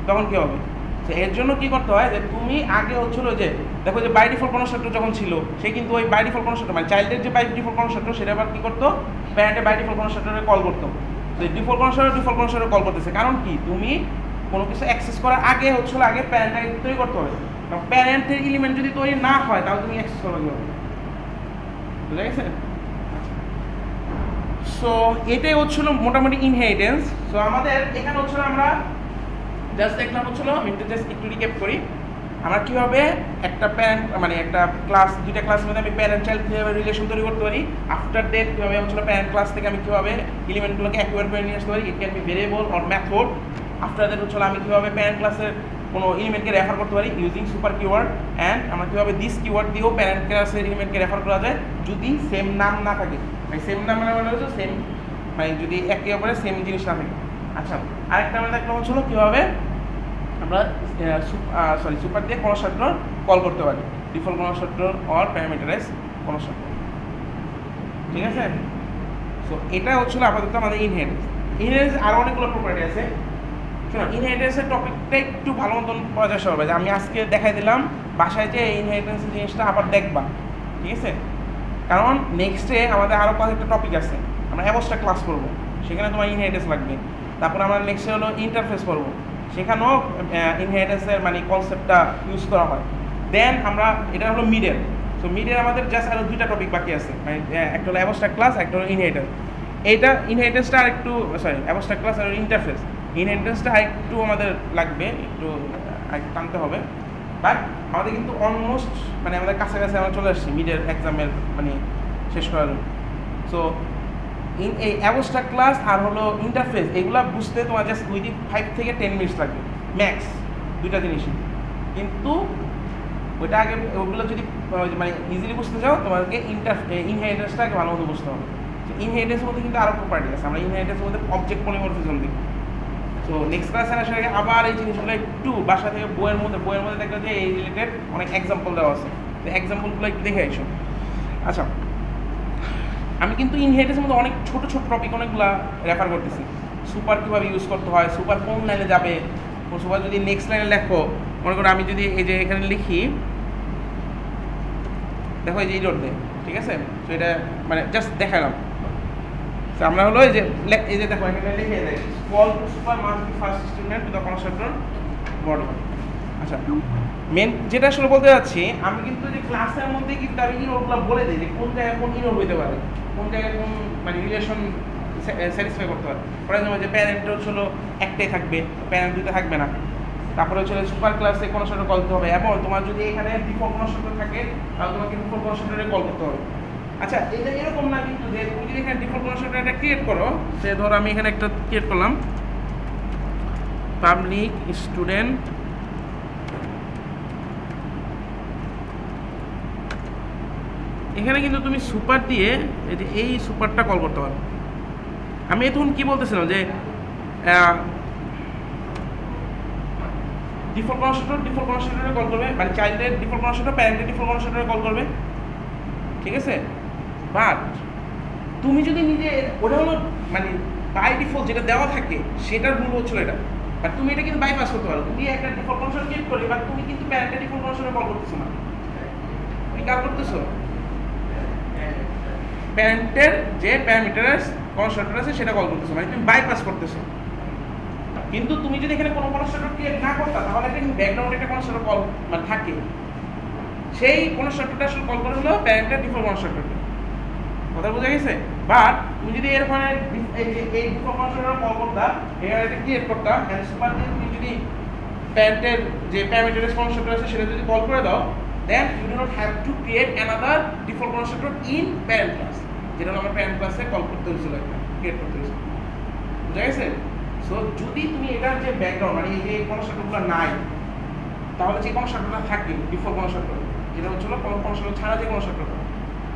Speaker 1: তখন কি হবে? তো এর জন্য কি করতে হয়, যে তুমি আগে হচ্ছিল যে দেখো যে বাই ডিফল্ট কনস্ট্রাক্টর যখন ছিল, সে কিন্তু ওই বাই ডিফল্ট কনস্ট্রাক্টর মানে চাইল্ডের যে বাই ডিফল্ট কনস্ট্রাক্টর, সেটা আবার কি করতো, প্যারেন্টের বাই ডিফল্ট কনস্ট্রাক্টরে কল করতো। তো ডিফল্ট কনস্ট্রাক্টরে কল করতেছে, কারণ কি তুমি কোনো কিছু অ্যাক্সেস করার আগে হচ্ছিল আগে প্যারেন্টটাকে তৈরি করতে হবে। কারণ প্যারেন্টের এলিমেন্ট যদি তৈরি না হয়, তাহলে তুমি অ্যাক্সেস করবে কীভাবে? বুঝা গেছে? সো এটাই হচ্ছিল মোটামুটি ইনহেরিটেন্স। সো আমাদের এখানে হচ্ছিল আমরা জাস্ট দেখলাম হচ্ছিল, আমি জাস্ট একটু রিক্যাপ করি, আমরা কীভাবে একটা প্যারেন্ট মানে একটা ক্লাস, দুইটা ক্লাসের মধ্যে আমি প্যারেন্ট চাইল্ড কীভাবে রিলেশন তৈরি করতে পারি, আফটার ডেট কীভাবে হচ্ছিল প্যারেন্ট ক্লাস থেকে আমি কীভাবে এলিমেন্টগুলোকে অ্যাকুয়ার করে নিয়ে আসতে পারি, it can be variable or method. After that হচ্ছিল আমি কীভাবে প্যারেন্ট ক্লাসের কোনো এলিমেন্টকে রেফার করতে পারি ইউজিং সুপার কিওয়ার্ড, অ্যান্ড আমরা কীভাবে দিস কিওয়ার্ড দিয়েও প্যারেন্ট ক্লাসের এলিমেন্টকে রেফার করা যায় যদি সেম নাম না থাকে, মানে সেম নাম মানে হচ্ছে সেম, মানে যদি একে অপরের সেম জিনিস না থাকে। আচ্ছা, আরেকটা আমরা দেখলাম হচ্ছিল কীভাবে আমরা সুপার দিয়ে কনস্ট্রাক্টর কল করতে পারি, default constructor or parameterise constructor. ঠিক আছে? সো এটা হচ্ছিল আপাতত আমাদের ইনহেরিটেন্স। আরও অনেকগুলো প্রপার্টি আছে। শোনো, ইনহেরিটেন্সের টপিকটা একটু ভালো মতন পড়া হবে, যে আমি আজকে দেখাই দিলাম, বাসায় যে ইনহেরিটেন্সের জিনিসটা আবার দেখবা, ঠিক আছে? কারণ নেক্সটে আমাদের আরও কয়েকটা টপিক আছে, আমরা অ্যাবস্ট্রাক্ট ক্লাস করবো, সেখানে তোমার ইনহেরিটেন্স লাগবে। তারপর আমরা নেক্সটে হলো ইন্টারফেস করবো, সেখানেও ইনহেরিটেন্সের মানে কনসেপ্টটা ইউজ করা হয়। দেন আমরা এটা হলো মিডের। সো মিডের আমাদের জাস্ট আরও দুইটা টপিক বাকি আছে, মানে একটা হলো অ্যাবস্ট্রাক্ট ক্লাস, একটা হলো ইনহেরিটেন্স। এইটা ইনহেরিটেন্সটা আর একটু অ্যাবস্ট্রাক্ট ক্লাস আর ইন্টারফেস, ইনহেরিটেন্সটা একটু আমাদের লাগবে, একটু টানতে হবে। বাট আমাদের কিন্তু অলমোস্ট মানে আমাদের কাছাকাছি আমরা চলে আসছি মিডের এক্সামের মানে শেষ করার জন্য। সো এই অ্যাবস্ট্রাক্ট ক্লাস আর হলো ইন্টারফেস এগুলো বুঝতে তোমার জাস্ট 5 থেকে 10 মিনিটস লাগবে ম্যাক্স, দুইটা জিনিসই। কিন্তু ওইটা আগে ওগুলো যদি মানে ইজিলি বুঝতে চাও তোমাকে ইনহেরিটেন্সটা আগে ভালো মতো বুঝতে হবে। ইনহেরিটেন্সের মধ্যে কিন্তু আরও প্রপার্টি আছে, আমরা ইনহেরিটেন্সের মধ্যে অবজেক্ট পলিমরফিজম দেখি। সো নেক্সট ক্লাসে আসার আগে আবার এই জিনিসগুলো একটু বাসা থেকে বইয়ের মধ্যে দেখবে যে এই রিলেটেড অনেক এক্সাম্পল দেওয়া আছে, তো এক্সাম্পলগুলো একটু দেখে আইসো। আচ্ছা, আমি কিন্তু ইনহেরিটেন্সের মধ্যে অনেক ছোটো ছোটো টপিক অনেকগুলো রেফার করতেছি। সুপার কীভাবে ইউজ করতে হয়, সুপার কোন লাইনে যাবে, সুপার যদি নেক্সট লাইনে লেখো, মনে করো আমি যদি এই যে এখানে লিখি, দেখো এই যে এই রোড ঠিক আছে, তো এটা মানে জাস্ট দেখালাম। তো আমরা হলো এই যে দেখো এখানে লিখে দেয় call to super must be first statement to the constructor body. আচ্ছা, মেন যেটা আসলে বলতে যাচ্ছি, আমি কিন্তু যে ক্লাসের মধ্যে কিন্তু আমি ইনোগুলো বলে দিই যে কোন জায়গায় কোন ইনো হইতে পারে, কোন জায়গায় কোন মানে রিলেশন স্যাটিসফাই করতে পারে। ফর এক্সাম্পল যে প্যারেন্টের হলো একটাই থাকবে, প্যারেন্ট দুটো থাকবে না। তারপরে হচ্ছে সুপার ক্লাসে কনস্ট্রাক্টর কল করতে হবে, এবং তোমার যদি এখানে ডিফল্ট কনস্ট্রাক্টর থাকে তাহলে তোমাকে ডিফল্ট কনস্ট্রাক্টরে কল করতে হবে। আচ্ছা, এটা এরকম না কিন্তু যে তুমি যদি এখানে ডিফল্ট কনস্ট্রাক্টর একটা ক্রিয়েট করো, সে ধরো আমি এখানে একটা ক্রিয়েট করলাম পাবলিক স্টুডেন্ট এখানে কিন্তু তুমি সুপার দিয়ে এই সুপারটা কল করতে পারো। আমি এখন কি বলতেছিলাম যে ডিফল্ট কনস্ট্রাক্টরে কল করবে, মানে চাইল্ডের ডিফল্ট কনস্ট্রাক্টর প্যারেন্টের ডিফল্ট কনস্ট্রাক্টরে কল করবে, ঠিক আছে। বাট তুমি যদি নিজে ওটা হলো মানে বাই ডিফল্ট যেটা দেওয়া থাকে সেটার রুল হচ্ছিল এটা, বাট তুমি এটা কিন্তু বাইপাস করতে পারো। তুমি একটা ডিফল্ট কনস্ট্রাক্টর ক্রিয়েট করে, বাট তুমি কিন্তু প্যারেন্টের ডিফল্ট কনস্ট্রাক্টরে কল করতেছো না, তুমি কাজ করতেছো প্যারেন্টের যে প্যারামিটার কনস্ট্রাক্টর আছে সেটা কল করতেছো, মানে তুমি বাইপাস করতেছো। কিন্তু তুমি যদি এখানে কোনো কনস্ট্রাক্টর ক্রিয়েট না করতা তাহলে একটা কিন্তু ব্যাকগ্রাউন্ডে একটা কনস্ট্রাক্টর কল মানে থাকে, সেই কনস্ট্রাক্টরটা আসলে কল করে হলো প্যারেন্টের ডিফল্ট কনস্ট্রাক্টরকে। কথা বোঝা গেছে? বাট তুমি যদি এর মানে এই ডিফল্ট কনস্ট্রাক্টর কল করতা, এখানে একটা ক্রিয়েট করতা, এন্ড সুপার দিয়ে তুমি যদি প্যারেন্টের যে প্যারামিটার কনস্ট্রাক্টর আছে সেটা যদি কল করে দাও, then you do not have to create another default constructor in parent class, যেটা আমরা প্যারেন্ট ক্লাসে কল করতে হয়েছিল, ক্রিয়েট করতে হয়েছিল। বুঝা গেছে? সো যদি তুমি এটার যে ব্যাকগ্রাউন্ড মানে এই যে কনস্ট্রাক্টরগুলো নাই, তাহলে যে কনস্ট্রাক্টরটা থাকে ডিফল্ট কনস্ট্রাক্টর, যেটা হচ্ছিল কোনো কনস্ট্রাক্টর ছাড়া যে কনস্ট্রাক্টর,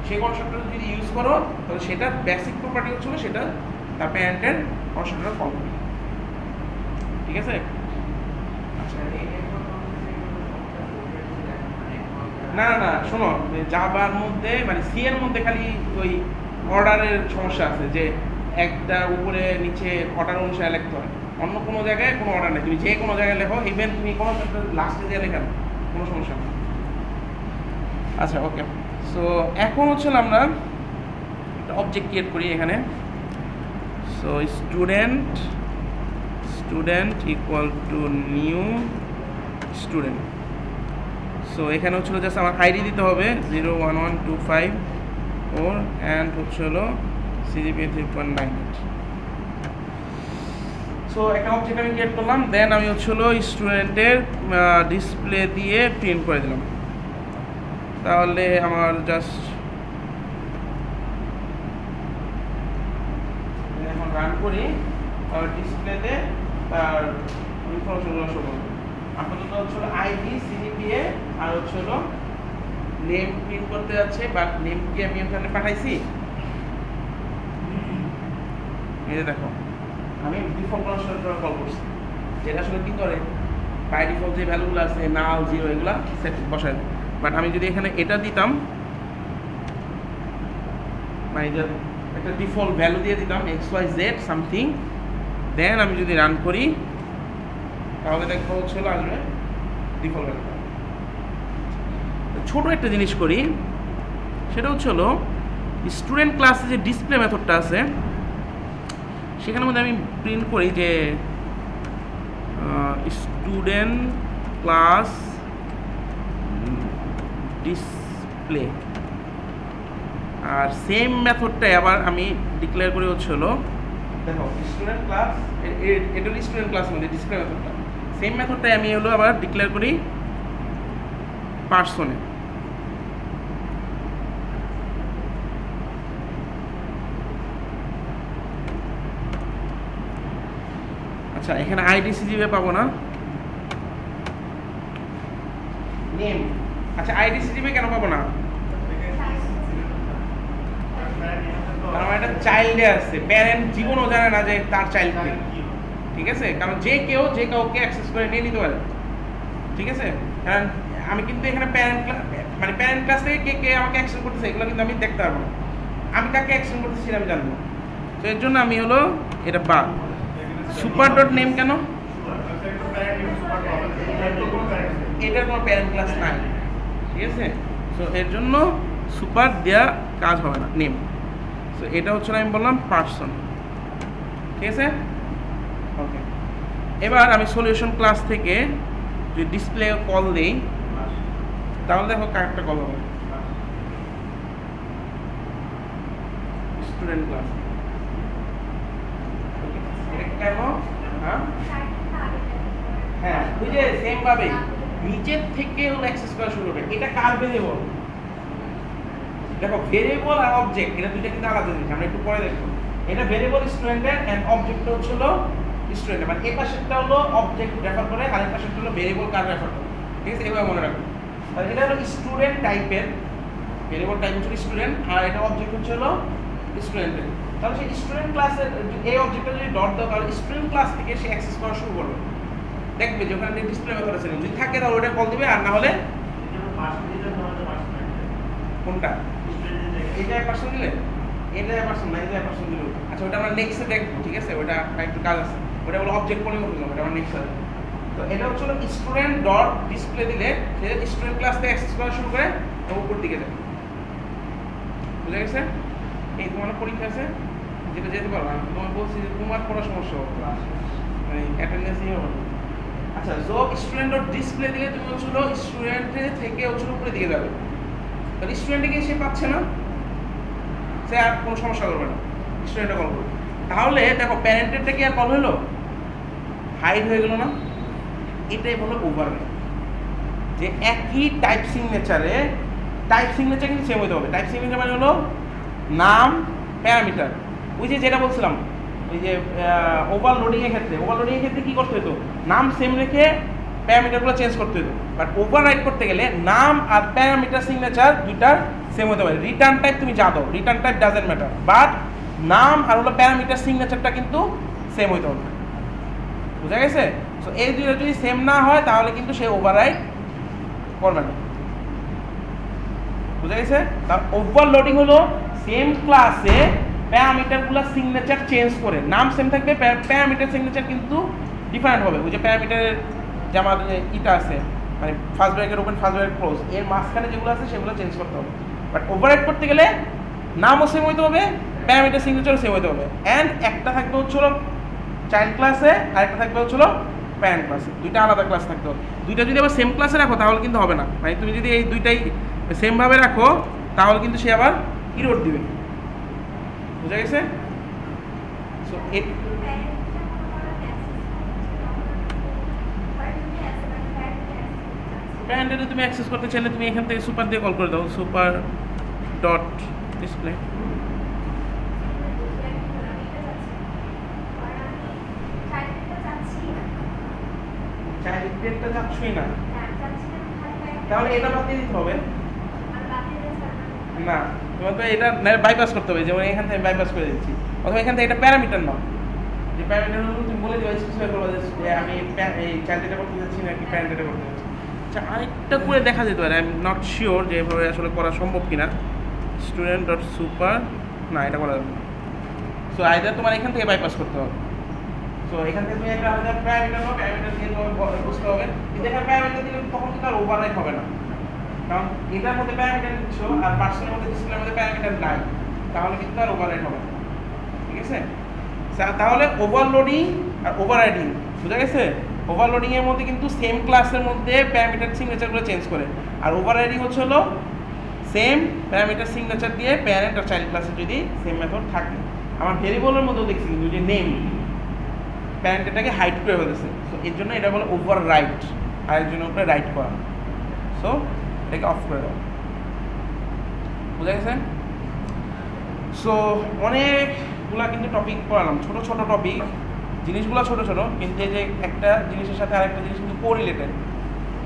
Speaker 1: সেই কনস্ট্রাক্টর যদি ইউজ করো তাহলে সেটার বেসিক প্রপার্টি হচ্ছিল সেটা তার প্যারেন্টের কনস্ট্রাক্টর কল করবে, ঠিক আছে। আচ্ছা, না না না শোনো, জাভার মধ্যে মানে সি এর মধ্যে খালি ওই অর্ডারের সমস্যা আছে, যে একটা উপরে নিচে অর্ডার অনুসারে লিখতে হয়, অন্য কোনো জায়গায় কোনো অর্ডার নেই, তুমি যে কোনো জায়গায় লেখো, ইভেন তুমি কোনো লাস্টে দিয়ে লেখা কোনো সমস্যা নেই। আচ্ছা, ওকে। সো এখন হচ্ছে আমরা একটা অবজেক্ট ক্রিয়েট করি এখানে। So student equal to new student. So এখানে হচ্ছিল জাস্ট আমার আইডি দিতে হবে 01125 অ্যান্ড হচ্ছে হলো CGPA 3.98। সো একটা অবজেক্ট আমি ক্রিয়েট করলাম, দেন আমি হচ্ছে হলো স্টুডেন্টের ডিসপ্লে দিয়ে প্রিন্ট করে দিলাম। তাহলে আমার জাস্ট এখন রান করি, ডিসপ্লেতে তার ইনফরমেশনগুলো শো করবে। আপাতত হচ্ছে হলো আইডি, CGPA আর হচ্ছে হলো নেম প্রিন্ট করতে যাচ্ছে, বাট নেম কি আমি ওখানে পাঠাইছি, এই যে দেখো আমি ডিফল্ট কনস্ট্রাক্টর কল করছি, যেটা আসলে কি করে বাই ডিফল্ট যে ভ্যালুগুলো আছে নাল জিরো এগুলা সেট বসায় দেয়। বাট আমি যদি এখানে এটা দিতাম, মানে একটা ডিফল্ট ভ্যালু দিয়ে দিতাম XYZ সামথিং, দেন আমি যদি রান করি তাহলে দেখো হচ্ছে হলো আসবে ডিফল্ট ভ্যালু। ছোটো একটা জিনিস করি, সেটা হচ্ছে হলো স্টুডেন্ট ক্লাসে যে ডিসপ্লে মেথডটা আছে সেখানের মধ্যে আমি প্রিন্ট করি যে স্টুডেন্ট ক্লাস ডিসপ্লে, আর সেম মেথডটাই আবার আমি ডিক্লেয়ার করি হচ্ছে হলো দেখো স্টুডেন্ট ক্লাস, এটা হলো স্টুডেন্ট ক্লাস মধ্যে ডিসপ্লে মেথডটা, সেম মেথডটাই আমি হলো আবার ডিক্লেয়ার করি পার্সনে। আচ্ছা এখানে আইডিসিজিবে পাবো না, নেম। আচ্ছা আইডিসিজিবে কেন পাবো না? কারণ একটা চাইল্ডে আছে, প্যারেন্ট জীবনও জানে না যে তার চাইল্ড কে, ঠিক আছে? কারণ যে কেউ যে কাউকে অ্যাক্সেস করে নিয়ে নিতে পারে, ঠিক আছে? কারণ আমি কিন্তু এখানে মানে প্যারেন্ট ক্লাস থেকে কে কে আমাকে অ্যাকশন করতেছে এগুলো কিন্তু আমি দেখতে পারবো না, আমি কাকে অ্যাকশন করতেছি সেটা আমি জানবো। তো এর জন্য আমি হলো এটা বাদ। সুপার ডট নেম কেন? এটার কোনো প্যারেন্ট ক্লাস নাই, ঠিক আছে? সো এর জন্য সুপার দেওয়া কাজ হবে না, নেম। সো এটা হচ্ছে আমি বললাম পার্সন, ঠিক আছে? ওকে, এবার আমি সলিউশন ক্লাস থেকে যদি ডিসপ্লে কল দিই তাহলে দেখো কারেক্টটা কল হবে স্টুডেন্ট ক্লাস। এটা কেন? হ্যাঁ ওই যে সেম ভাবে নিচের থেকে হলো অ্যাক্সেস করা শুরু করবে। এটা কার ভেরিয়েবল? দেখো ভেরিয়েবল আর অবজেক্ট এটা দুইটা কিন্তু আলাদা জিনিস, আমরা একটু পরে দেখব। এটা ভেরিয়েবল স্টুডেন্টের এন্ড অবজেক্ট হচ্ছে স্টুডেন্টের, মানে এই পাশেরটা হলো অবজেক্ট রেফার করে আর এই পাশেরটা হলো ভেরিয়েবল কার রেফার করে, ঠিক আছে? এভাবে মনে রাখো। তাহলে এটা হলো স্টুডেন্ট টাইপের, ভেরিয়েবল টাইপ হচ্ছে স্টুডেন্ট আর এটা অবজেক্ট হচ্ছে স্টুডেন্টের। তাহলে সেই স্টুডেন্ট ক্লাসের এই অবজেক্টটা যদি ডট দাও তাহলে স্টুডেন্ট ক্লাস থেকে সে অ্যাক্সেস করা শুরু করবে। দেখবে যে ওখানে ডিসপ্লে মেথড আছে, যদি থাকে তাহলে ওটা কল দিবে, আর না হলে কোনটা? এটা পার্সন দিলে এটা পার্সন না, এটা পার্সন দিলে। আচ্ছা ওটা আমরা নেক্সটে দেখবো, ঠিক আছে? ওটা একটু কাজ আছে, ওটা হলো অবজেক্ট পরে করলাম, এটা আমরা নেক্সট আছে। তো এটা হচ্ছে স্টুডেন্ট ডট ডিসপ্লে দিলে সে স্টুডেন্ট ক্লাস থেকে অ্যাক্সেস করা শুরু করে এবং উপর দিকে যায়। বুঝা গেছে? এই তোমার পরীক্ষা আছে যেটা যেতে পারো, আমি তোমার বলছি যে তোমার পড়ার সমস্যা হবে, মানে অ্যাটেন্ডেন্স নিয়ে হবে। আচ্ছা জো স্টুডেন্ট ডট ডিসপ্লে দিলে তুমি হচ্ছিল স্টুডেন্টের থেকে হচ্ছিল উপরে দিকে যাবে, তাহলে স্টুডেন্টে গিয়ে সে পাচ্ছে না, সে আর কোনো সমস্যা করবে না, স্টুডেন্টে কল করবে। তাহলে দেখো প্যারেন্টেরটা কি আর কল হলো? হাইড হয়ে গেল না? এটাই বলো ওভাররাইড। যে একই টাইপ সিগনেচারে টাইপ সিগনেচার কিন্তু সেম হতে হবে। টাইপ সিগনেচার মানে হলো নাম প্যারামিটার, ওই যে যেটা বলছিলাম ওই যে ওভারলোডিংয়ের ক্ষেত্রে কী করতে হতো? নাম সেম রেখে প্যারামিটারগুলো চেঞ্জ করতে হতো, বাট ওভাররাইড করতে গেলে নাম আর প্যারামিটার সিগনেচার দুইটার সেম হতে পারে। রিটার্ন টাইপ তুমি যা দাও, return type doesn't matter, but নাম আর হলো প্যারামিটার সিগনেচারটা কিন্তু সেম হতে হবে। বুঝা গেছে? সো এই দুইটা যদি সেম না হয় তাহলে কিন্তু সে ওভাররাইড করবে না। বুঝা গেছে? তার ওভারলোডিং হলো সেম ক্লাসে প্যারামিটারগুলো সিগনেচার চেঞ্জ করে, নাম সেম থাকবে, প্যারামিটার সিগনেচার কিন্তু ডিফারেন্ট হবে। ওই যে প্যারামিটারের যে আমার ইটা আছে, মানে first bracket open first bracket close, এর মাঝখানে যেগুলো আছে সেগুলো চেঞ্জ করতে হবে। বাট ওভাররাইড করতে গেলে নামও সেম হইতে হবে, প্যারামিটার সিগনেচারও সেম হইতে হবে। অ্যান্ড একটা থাকবে হচ্ছিল চাইল্ড ক্লাসে আর একটা থাকবে হচ্ছিল প্যারেন্ট ক্লাসে, দুইটা আলাদা ক্লাস থাকতে হবে। দুইটা যদি আবার সেম ক্লাসে রাখো তাহলে কিন্তু হবে না, মানে তুমি যদি এই দুইটাই সেমভাবে রাখো তাহলে কিন্তু সে আবার ইরোড দিবে। বুঝা গেছে? সো প্যারেন্টে তুমি অ্যাক্সেস করতে চাইলে তুমি এখান থেকে সুপার দিয়ে কল করে দাও, সুপার ডট ডিসপ্লে। চাইল্ডটা যাচ্ছই না, তাহলে এটা বাদ দিয়ে দিতে হবে না, তোমার তো এটা বাইপাস করতে হবে। যেমন এখান থেকে বাইপাস করে দিচ্ছি, অথবা এখান থেকে এটা প্যারামিটার নাও, যে প্যারামিটার তুমি বলে দিও স্পেসিফাই করবে যে আমি এই চাইল্ডটা করতে যাচ্ছি নাকি প্যারেন্টটা করতে যাচ্ছি। আচ্ছা আরেকটা করে দেখা যেতে পারে, আই এম নট শিওর যে এভাবে আসলে করা সম্ভব কিনা। স্টুডেন্ট ডট সুপার, না এটা করা যাবে না। সো আইদার তোমার এখান থেকে বাইপাস করতে হবে। সো এখান থেকে তুমি একটা আলাদা প্যারামিটার নাও, প্যারামিটার দিয়ে তোমার বুঝতে হবে, কিন্তু এখানে প্যারামিটার দিলে তখন কিন্তু আর ওভাররাইড হবে না, কারণ এটার মধ্যে প্যারামিটার দিচ্ছ আর পার্সনের মধ্যে ডিসপ্লের মধ্যে প্যারামিটার নাই, তাহলে কিন্তু আর ওভাররাইড হবে না। ঠিক আছে? তাহলে ওভারলোডিং আর ওভাররাইডিং, বুঝা গেছে? ওভারলোডিং এর মধ্যে কিন্তু সেম ক্লাসের মধ্যে প্যারামিটার সিগনেচারগুলো চেঞ্জ করে, আর ওভাররাইডিং হচ্ছে হলো সেম প্যারামিটার সিগনেচার দিয়ে প্যারেন্ট আর চাইল্ড ক্লাসে যদি সেম মেথড থাকে। আমার ভেরিয়েবলের মধ্যেও দেখছি কিন্তু যে নেম প্যারেন্টটাকে হাইড করে ফেলেছে, সো এর জন্য এটা বলে ওভাররাইট, আর এর জন্য উপরে রাইট করা। সো এটাকে অফ করে দাও। বুঝা গেছে? সো অনেকগুলা কিন্তু টপিক পড়ালাম, ছোট ছোট টপিক, জিনিসগুলো ছোট ছোট, কিন্তু এই যে একটা জিনিসের সাথে আরেকটা জিনিস কিন্তু কোরিলেটেড।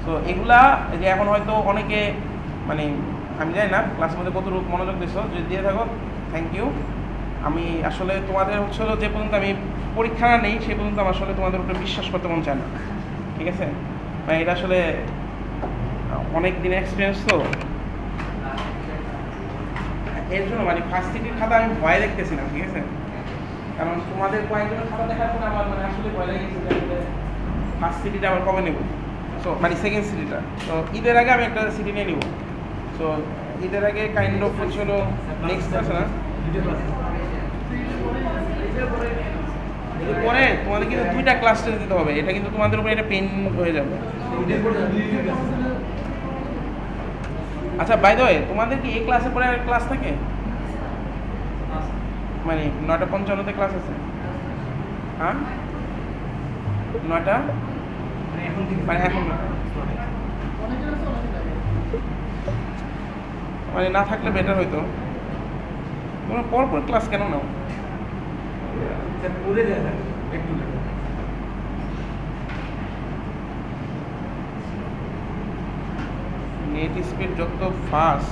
Speaker 1: সো এগুলা যে এখন হয়তো অনেকে মানে আমি জানি না ক্লাসের মধ্যে কতটুকু মনোযোগ দিছো, যদি দিয়ে থাকো থ্যাংক ইউ। আমি আসলে তোমাদের হচ্ছিল যে পর্যন্ত আমি পরীক্ষা নেই সে পর্যন্ত আমার আসলে তোমাদের উপরে বিশ্বাস করতে মন চায় না, ঠিক আছে? মানে এটা আসলে অনেক দিনের এক্সপিরিয়েন্স তো, এর জন্য মানে ফার্স্ট সিটির খাতা আমি ভয় দেখতেছিলাম, ঠিক আছে? কারণ তোমাদের কয়েকজনের খাতা দেখার পরে আমার মানে আসলে ভয় লেগেছে যে আসলে ফার্স্ট সিটিটা আবার কবে নেব, সো মানে সেকেন্ড সিটিটা। তো ঈদের আগে আমি একটা সিটি নিয়ে নিব। সো ঈদের আগে কাইন্ড অফ হচ্ছিল নেক্সট ক্লাস না পরে তোমাদের কিন্তু 2টা ক্লাস টেস্ট দিতে হবে, এটা কিন্তু তোমাদের উপরে এটা পেন হয়ে যাবে। আচ্ছা বাই দ্য ওয়ে, তোমাদের কি এই ক্লাসের পরে আর ক্লাস থাকে? মানে 9:55 ক্লাস আছে? হ্যাঁ 9টা মানে এখন মানে না থাকলে বেটার হইতো। তোমরা পর ক্লাস কেন নাও? নেট স্পিড যত ফাস্ট